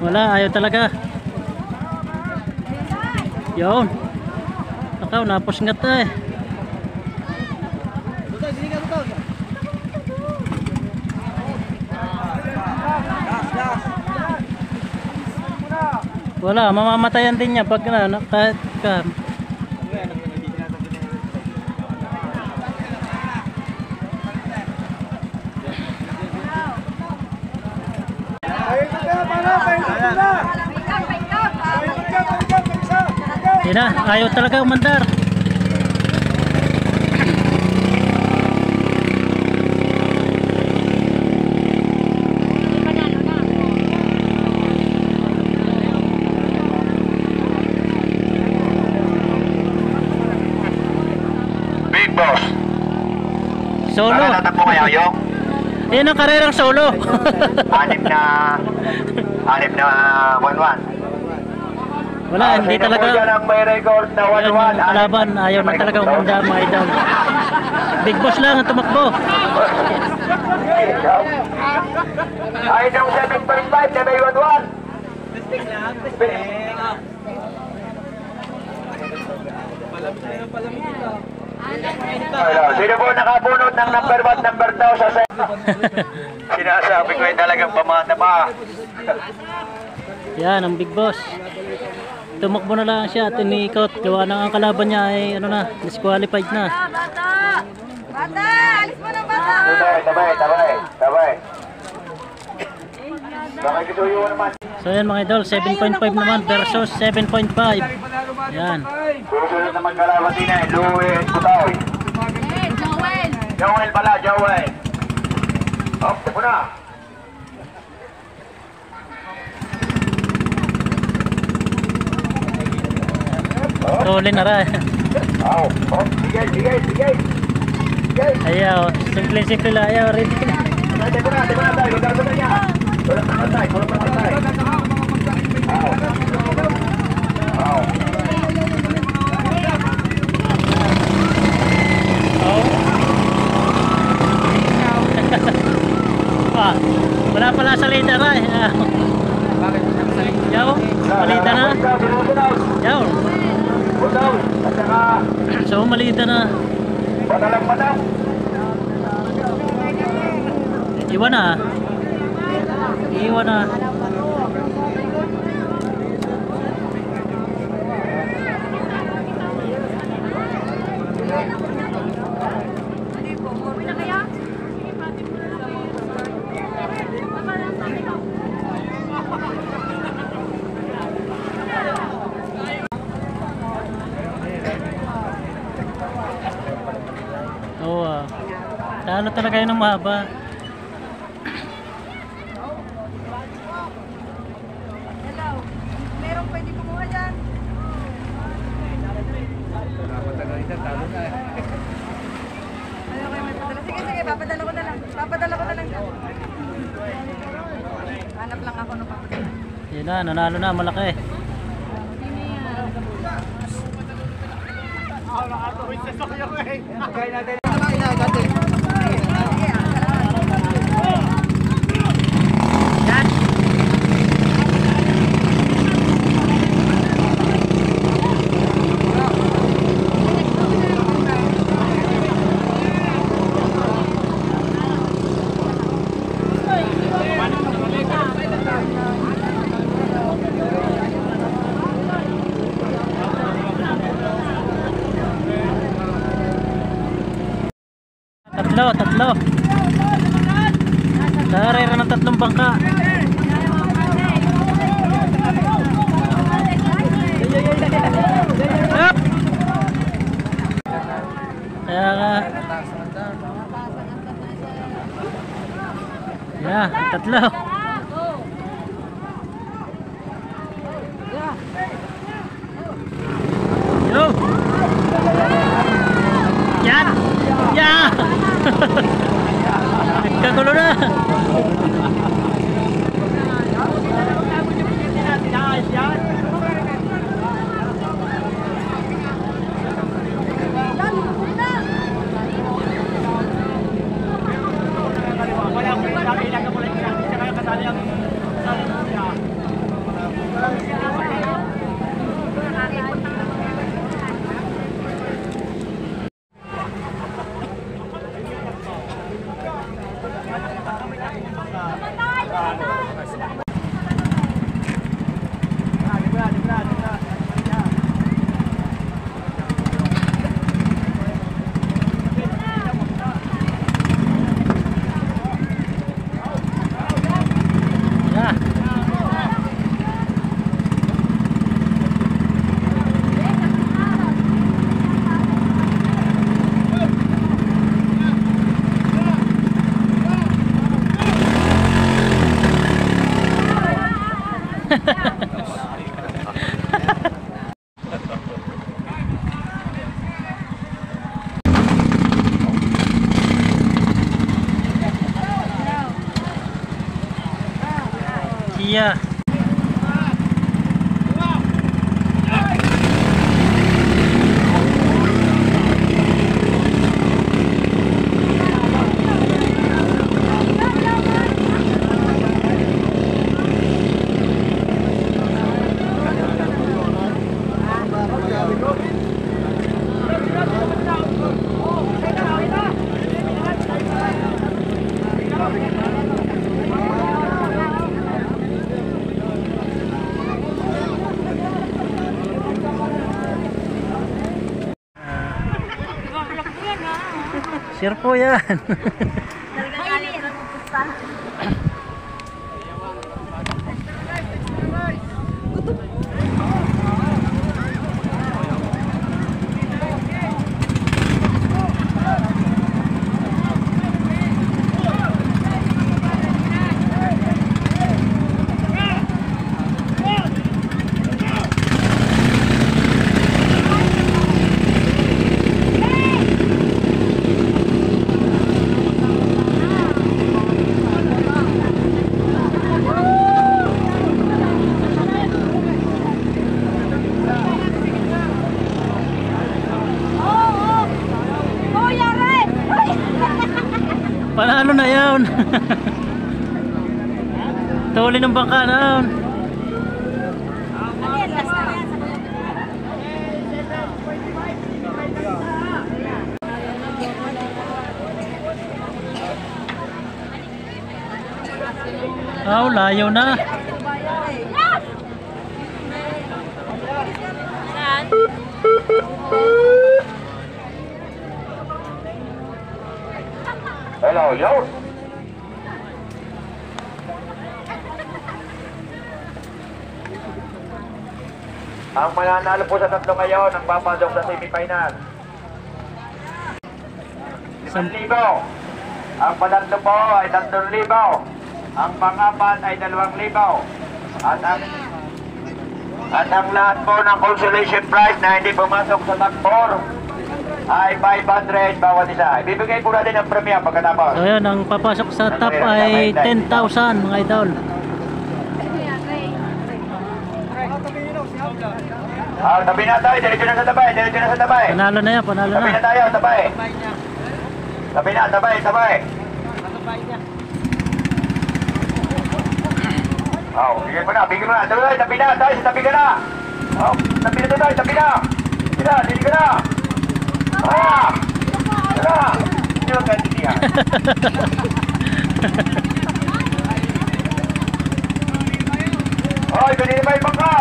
Wala, ayaw talaga. Yun. Nakaw, napusngat eh. Wala, mamamatayan din niya pag kahit ka. Yan na, ayaw talaga umandar. Big boss. Solo. Ano tatakbo kaya kayo? Yan ang karerang solo. Anim na 1-1. Wala, hindi Sino po talaga. dyan ang may record na 1-1? Yan ang kalaban, ayaw na talaga umanda mga idol. Big boss lang ang tumakbo. Ay, ng 7.5 na may 1-1. Sino po nakabunot ng number 1, number 2 sa set? Sinasabi ko ay talagang pamata pa. Yan ang big boss. Tumakbo na lang siya at inikot. Gawa na ang kalaban niya ay ano na, disqualified na. Bata! Bata! Alis mo na bata! Tabay. Bakit kituyo naman? So yan mga idol, 7.5 naman versus 7.5. Yan. Susunod na magkalaban din ay Louie Butaoy. Joel! Joel pala, Joel. Up, tapo na. Tuloy na rin. Sige. Ayaw, simple lang ayaw rin. Tapo na tayo. Magkakaroon na niya. Walang pangantay. Ah, wala pala sa leader ay. Yaw, malita na. Yaw. At saka, So malita na. padalang. Iwan na. Iwan na. Oo. Talo talaga yun ng mahaba. Hello! Merong pwede kumuha dyan? Ayaw kayo may padala. Sige, papadala ko na lang. Hanap lang ako ng papadala. Yun na, nanalo na, malaki. Tatlo. Karera ng tatlong bangka. Up! Kaya nga. Yeah, tatlo. Yo! Yan! Yeah! Nagkagulo na! Iya. Sure po yan. Panalo na yun. Tuli ng bangka na yun. Layo na. Hello, yo. Ang mananalo po sa tatlo ngayon ang papasok sa semifinal. 5,000. Ang pangatlo po ay 3,000. Ang pang-apat ay 2,000. At ang lahat po ng consolation prize na hindi pumasok sa top 4 ay 500 bawat isa. Ibibigay po natin ang premium pagkatapos. So yun, ang papasok sa top ay 10,000 mga idol. Tabi na tayo, diretso na sa tabay, diretso na sa tabay. Panalo na yan, panalo Tabi na na. tayo, tabay. Tabi na, tabay, tabay. Bigyan mo na, bigyan mo na. Tabi na, tayo, tabi ka na. Tabi na tayo, tabi na. Tabi na, dili ka na. Tara! Hindi mo ganti niya. Ganito ba yung bangka?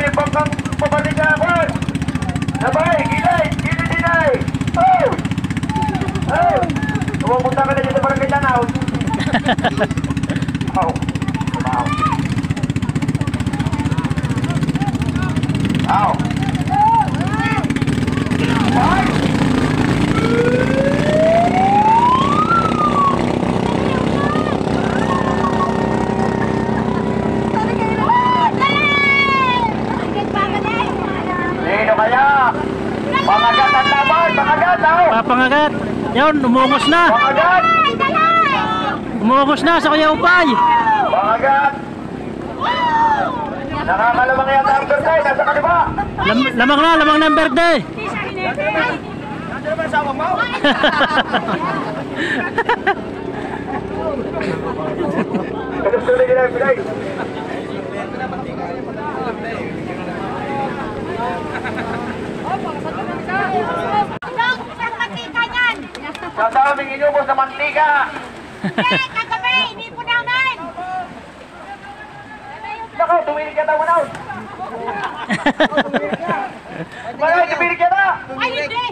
Yung bangkang pabalik na ako. Sabay, gilay, gilay dinay. Pumunta ka na dito sa barangay Tanaw. Sino kaya? Pangagat ang laban, pangagat, Papangagat. Yun, umungos na. Pangagat! Umungos na sa Kuya Upay. Pangagat! Nakakalabang yata ang birthday, nasa kaliba! Lamang na ang birthday. Nandiyan ba asawa mo? Kalusunin nila yung bilay. Sa daming inubos na mantika! Kagabi, hindi po namin! Nako, tumilig ka tayo now! Maray, tumilig ka na! Ay, hindi!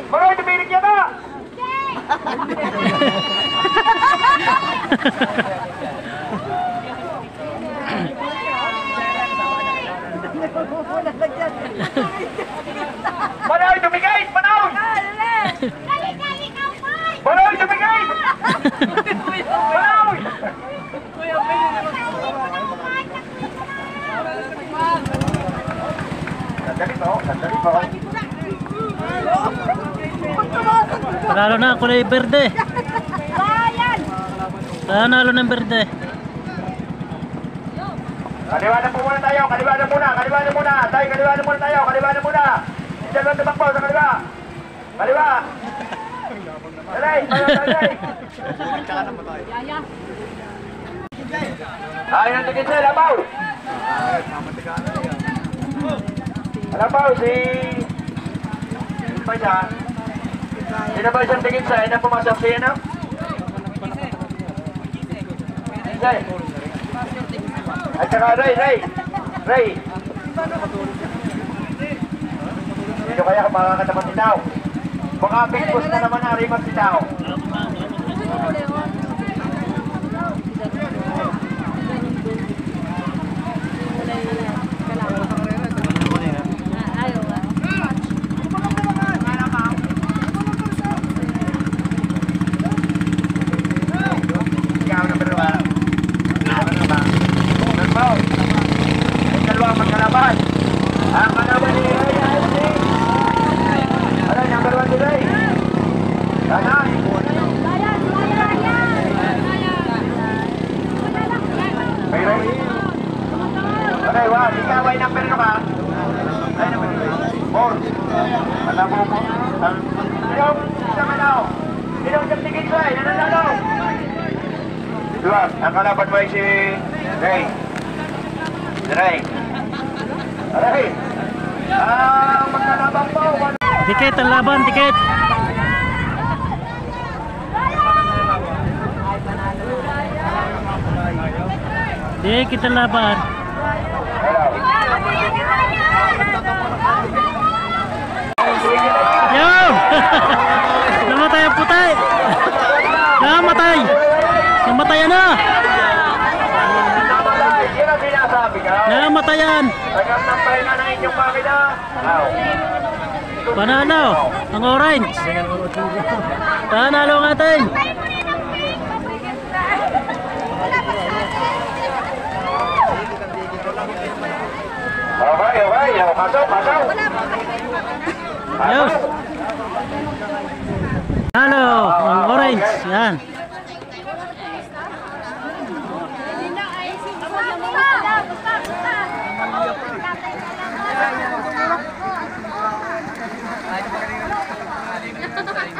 Maray, tumilig ka na! Maray, tumigay! Manaw! Kali-kali ka, Pai! Maray, tumigay! Panalo na kulay berde. Panalo ng berde. Kaliwanan po muna tayo, kaliwanan muna. Tayo, kaliwanan muna tayo, kaliwanan muna. Diyan tumakbo sa kaliwa. Kaliwa. Dalay, dalay. Ayun ang tigil sila, Labaw. Labaw, si... Sino ba siya? Sino ba siyang tigil sa? Sino pumasok siya na? Ray. At saka Ray. Dito kaya makakataman si Tao. Mga big boss na naman ang rimas si Tao. Ikaw na berapa? Dalawang magkalaban. Ang kalaban ni Ray AFC. Ano yung number 1 ni Ray? Kanan. May Ray? Okay, wow. Ikaw ay number ka ba? Ay, number 4. Alam mo po? Sinong isang ano? Sinong isang tigil ko ay? Nananalo? Diba? Ang kalaban mo ay si Ray. Ray. Ray. Ang magkalaban po. Dikit ang laban, dikit. Dikit ang laban. Hello. Yo! Namatay ang putay. Namatay. Namatayan na. Yan ang sinasabi ka. Namatayan. Tagam ng pahinga ng inyong makina. Panalo ang orange. Panalo ang atin. Okay. Pasaw. Ayos. Panalo ang orange. Yan.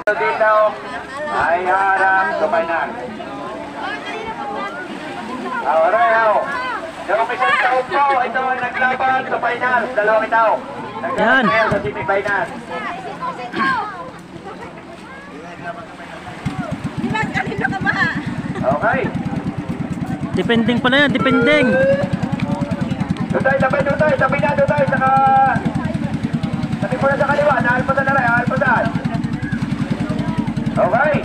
Dito ay harap sa final. Alright, yung isang tao po, ito ay naglaban sa final. Dalawang tao. Yan. Naglaban sa semi-final. Okay. Depending pala yan, depending. Tutay, tabi na, saka... Tabi mo na sa kaliwa, naalpasan na rin, naalpasan. Okay.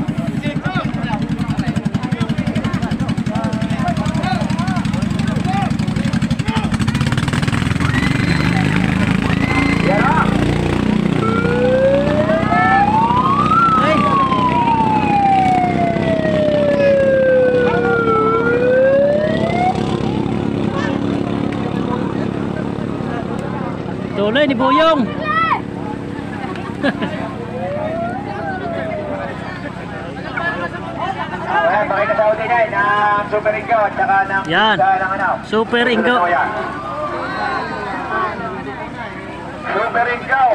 Yan na. Tuloy ni Buyong. Okay, pakita sa atin ay ng Super Ingo at saka ng... Yan. ng ano. Super Ingo. Super Ingo.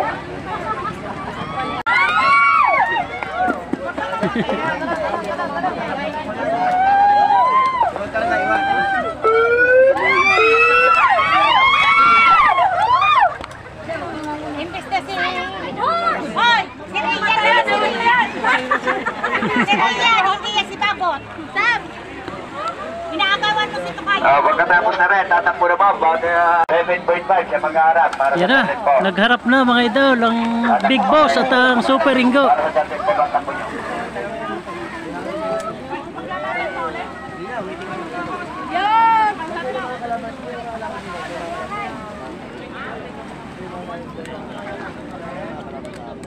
Imbes na si... Hoy! Si Rian na naman yan! Si Rian, hindi yan si Bagot. Sam! Inaagawan mo si Tukay. Pagkatapos na rin, tatakbo na mo, about 7.5 siya mag-aarap para Yan sa na, Sunset po. nagharap na mga idol ang Big Boss at ang Super Ingo. Para sa Sunset po, tatakbo nyo.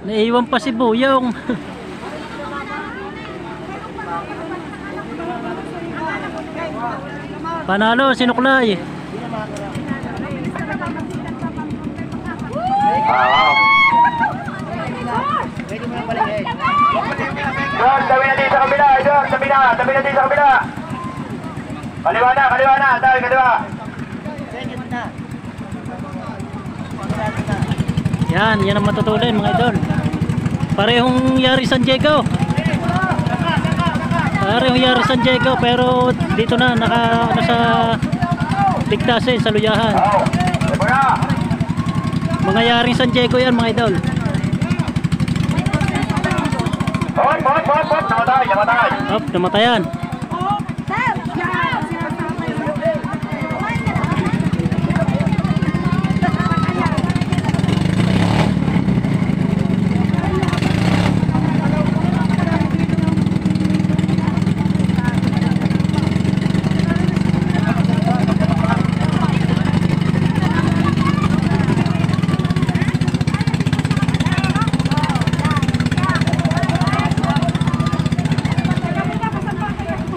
Naiwan pa si Buyong. Panalo, sinuklay. Oo. Doon, tabi na din sa kabila. Doon, tabi na din sa kabila. Kaliwa na. Tayo, kaliwa. Yan ang matutuloy mga idol. Parehong Yari San Diego. Parehong Yari San Diego pero dito na sa Ligtasin sa Luyahan. Oo, tabi na. Mga Yari San Diego yan mga idol. Hop. Namatay. Hop, namatayan.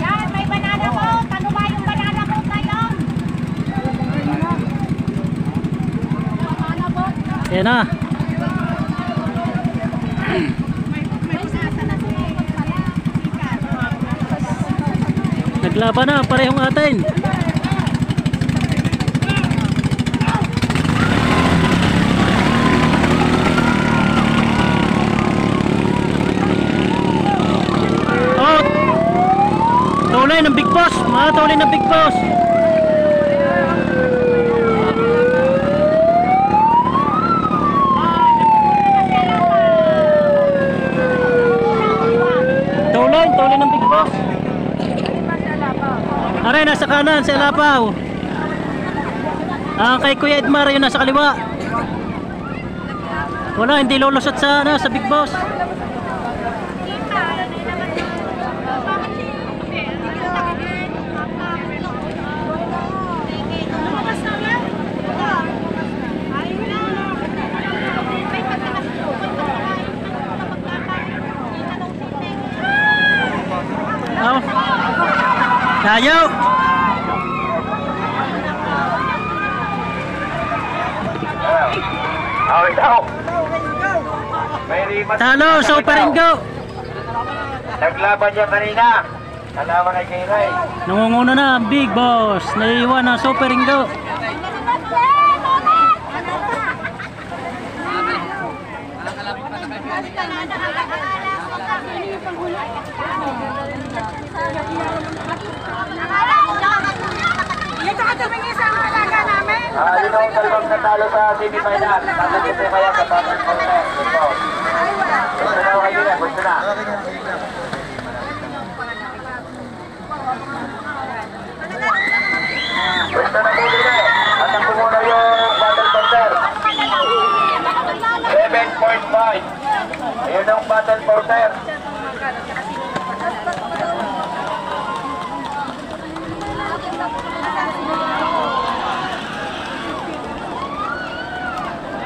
Yan, may banana mo. Ano ba yung banana mo ngayon? Yan na. Naglaban na parehong atin. Oh, tuloy ng Big Boss. Tuloy ng Big Boss. Tuloy ng Big Boss. Aray, nasa kanan si Alapaw. Kay Kuya Edmar yun nasa kaliwa. Wala, hindi lulusot sa Big Boss. Oh. Tayo. Ikaw. May rimas. Talo, Super Ingo. Naglaban niya kanina. Kalaban kay Kairay. Nangunguna na ang Big Boss. Naiiwan ang Super Ingo. Yun ang dalawang natalo sa semi-final. Tatagin po kaya sa Battle Contest. Gusto na ako kayo na. Gusto na. Gusto na po din eh. At ang kumuna yung Battle Contest. 7.5. Ayun ang Battle Contest.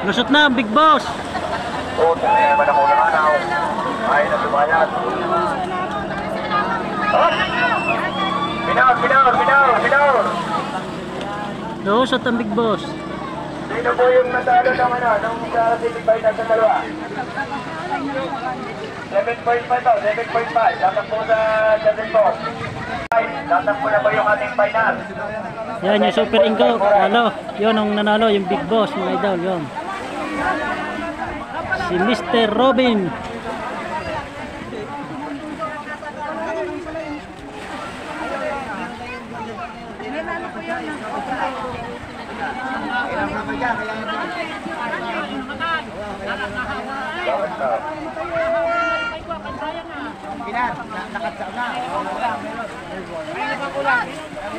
Lusot na ang Big Boss. Oo, tayo naman ako nakanaw. Ayaw na sumayat. Binaw! Lusot ang Big Boss. Sino po yung natalo ng nung sa semi-final sa dalawa? 7.5 to, 7.5. Dapat po sa 7 po. Dapat po na ba yung ating final? Yan yung Super Ingo. Yun ang nanalo, yung Big Boss mga idol. Yun. Si Mr. Robin.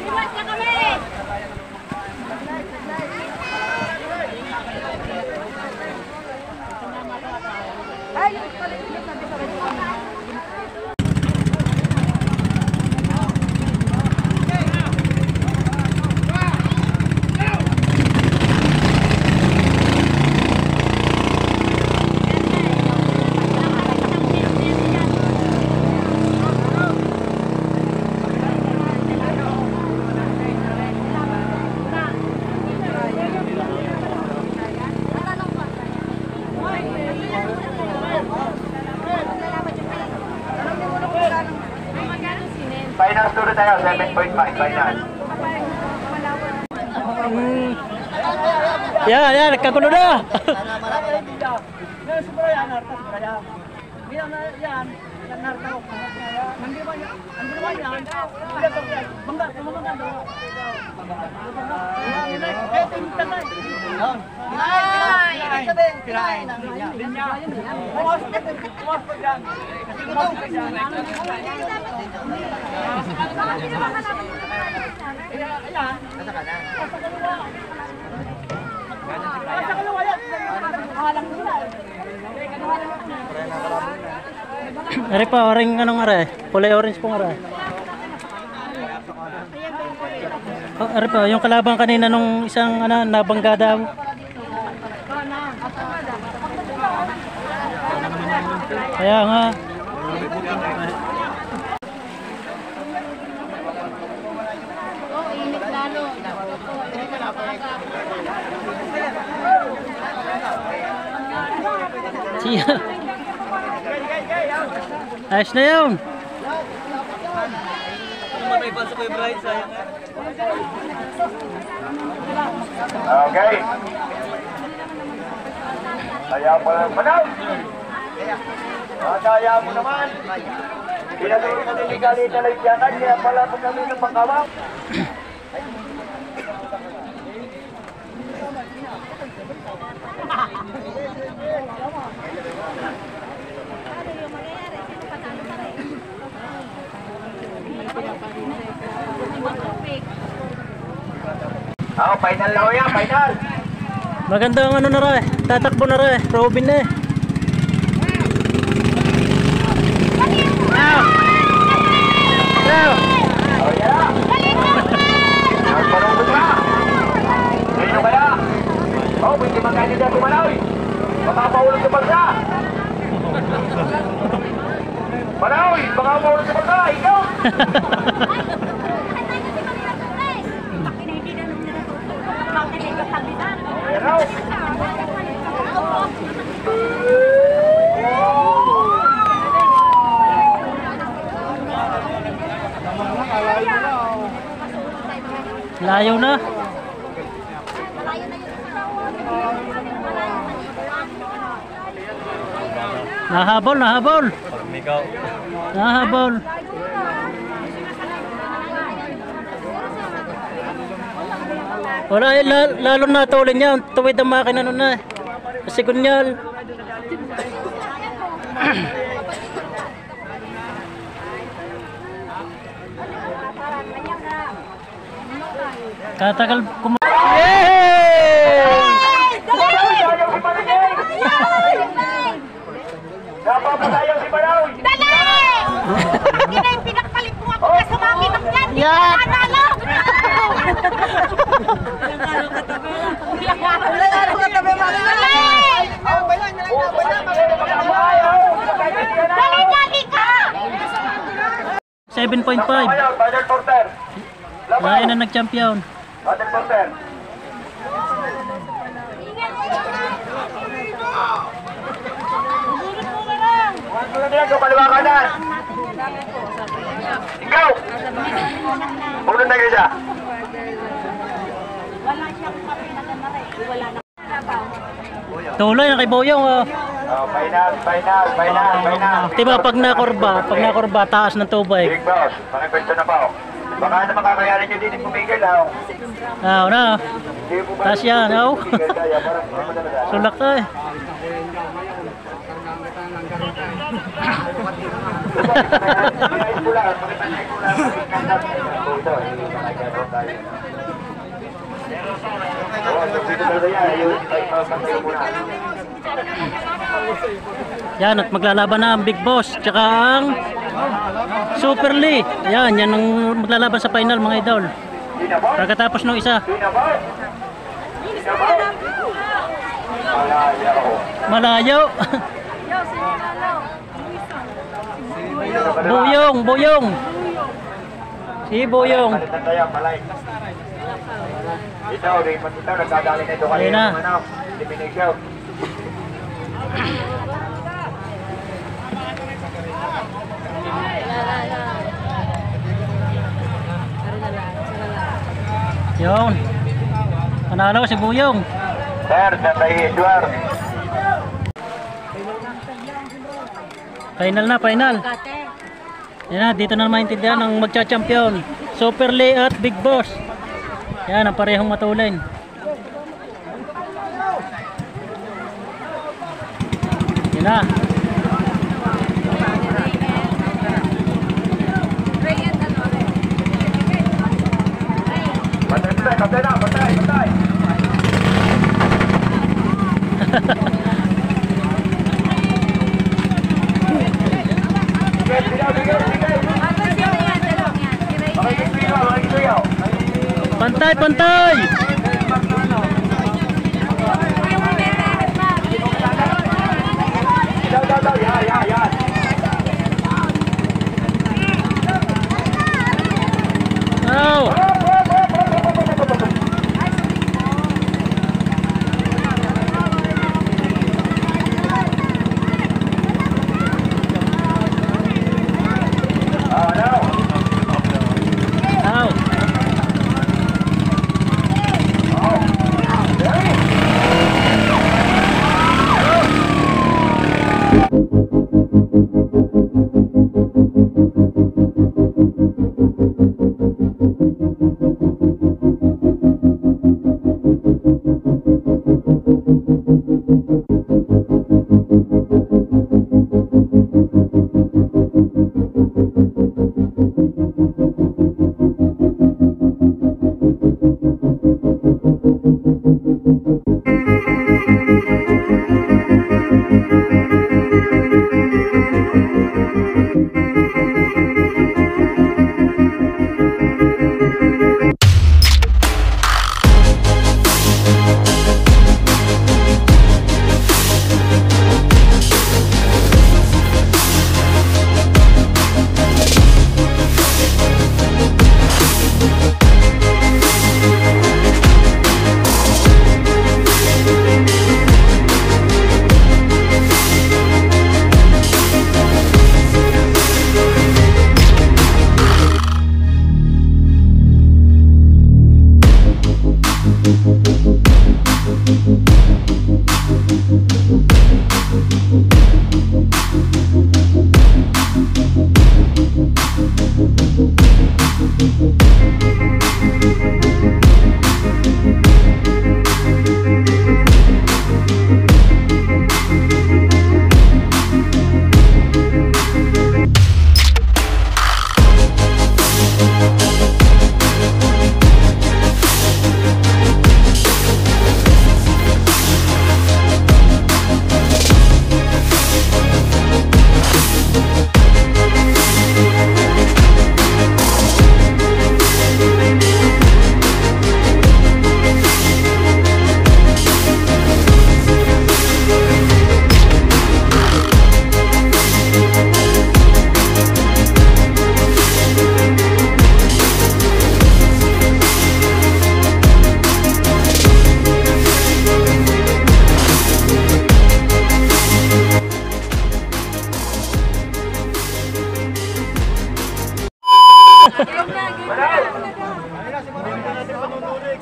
Iwas na kami! Sunod tayo, 7.5 final. Yan, nagkagulo na. Are pa, orange anong are? Kulay orange pong are. Oh, are pa, yung kalaban kanina nung isang nabangga daw. Kaya nga. Siya. Ayos na yun. May pasok ko yung bride, sayang. Okay. Kaya mo lang manaw. Kaya mo naman. Pinagawin mo din galit na laigyakan, kaya pala po kami ng pangkawang. Final na ho yan, final. Magandang ano na rin, tatakbo na rin, Robin na eh. Oh, yan. Ang panungkot ka. Sino kaya? Oh, pwede magkandida tumanaw. Makapahulog sa pagsa. Manaw, makapahulog sa pagsa. Ikaw. Layo na. Nahabol. Nahabol. Wala, lalo na tulin yan. Tuwid ang makina nun na. Kasi kunyal. Katagal Napapatayang si Manaw. Dali! Hindi na yung pinagpalit mo ako na sumami ng yan. Hindi ko nanalo! Dali ka! 7.5. Badger Porter. Layo na nag-champion. Badger Porter. Ikaw, kaliwa kanan. Ikaw. Unang na siya. Tuloy na kay Boyong. Oh. Final. Diba pag nakurba, taas ng tubig. Big boss, pakipwesto na pa. Baka na makakayanin nyo din yung pumigil. Na. Taas yan. Sulak ka eh. Yan, at maglalaban na ang Big Boss tsaka ang Super Lee. Yan ang maglalaban sa final mga idol. Pagkatapos ng isa. Malayo. Boyong. Si Boyong. Ito, nagdadali na ito kayo ng elimination. Yun. Panalo si Buyong. Sir, Tatay Edward. Final na, final. Yan na, dito na maintindihan ang magcha-champion. Super Lee at Big Boss. Yan, ang parehong matulin. Yan na. Patay na, patay. Pantay, pantay! Yan. Oh! Out!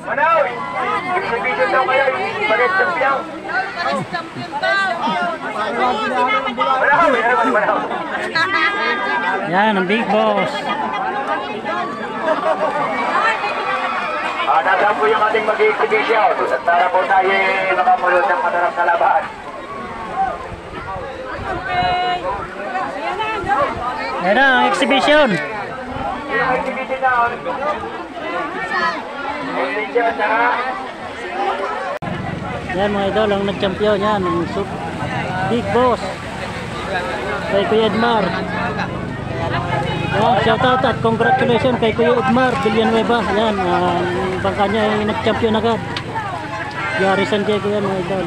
Manaw! Exhibition daw kayo, bagay champion. Manaw! Yan, ang Big Boss. Nasaan po yung ating mag-exhibition at para po tayo makamulos ng matarap na laban. Yan na, ang exhibition. Yung exhibition na, exhibition na. Yan mga idol, ang nag-champion yan, ang Big Boss. Kay Kuya Edmar. Yan, shoutout at congratulations kay Kuya Edmar Villanueva. Yan, ang bangka niya ay nag-champion agad. Yari San Diego yan mga idol.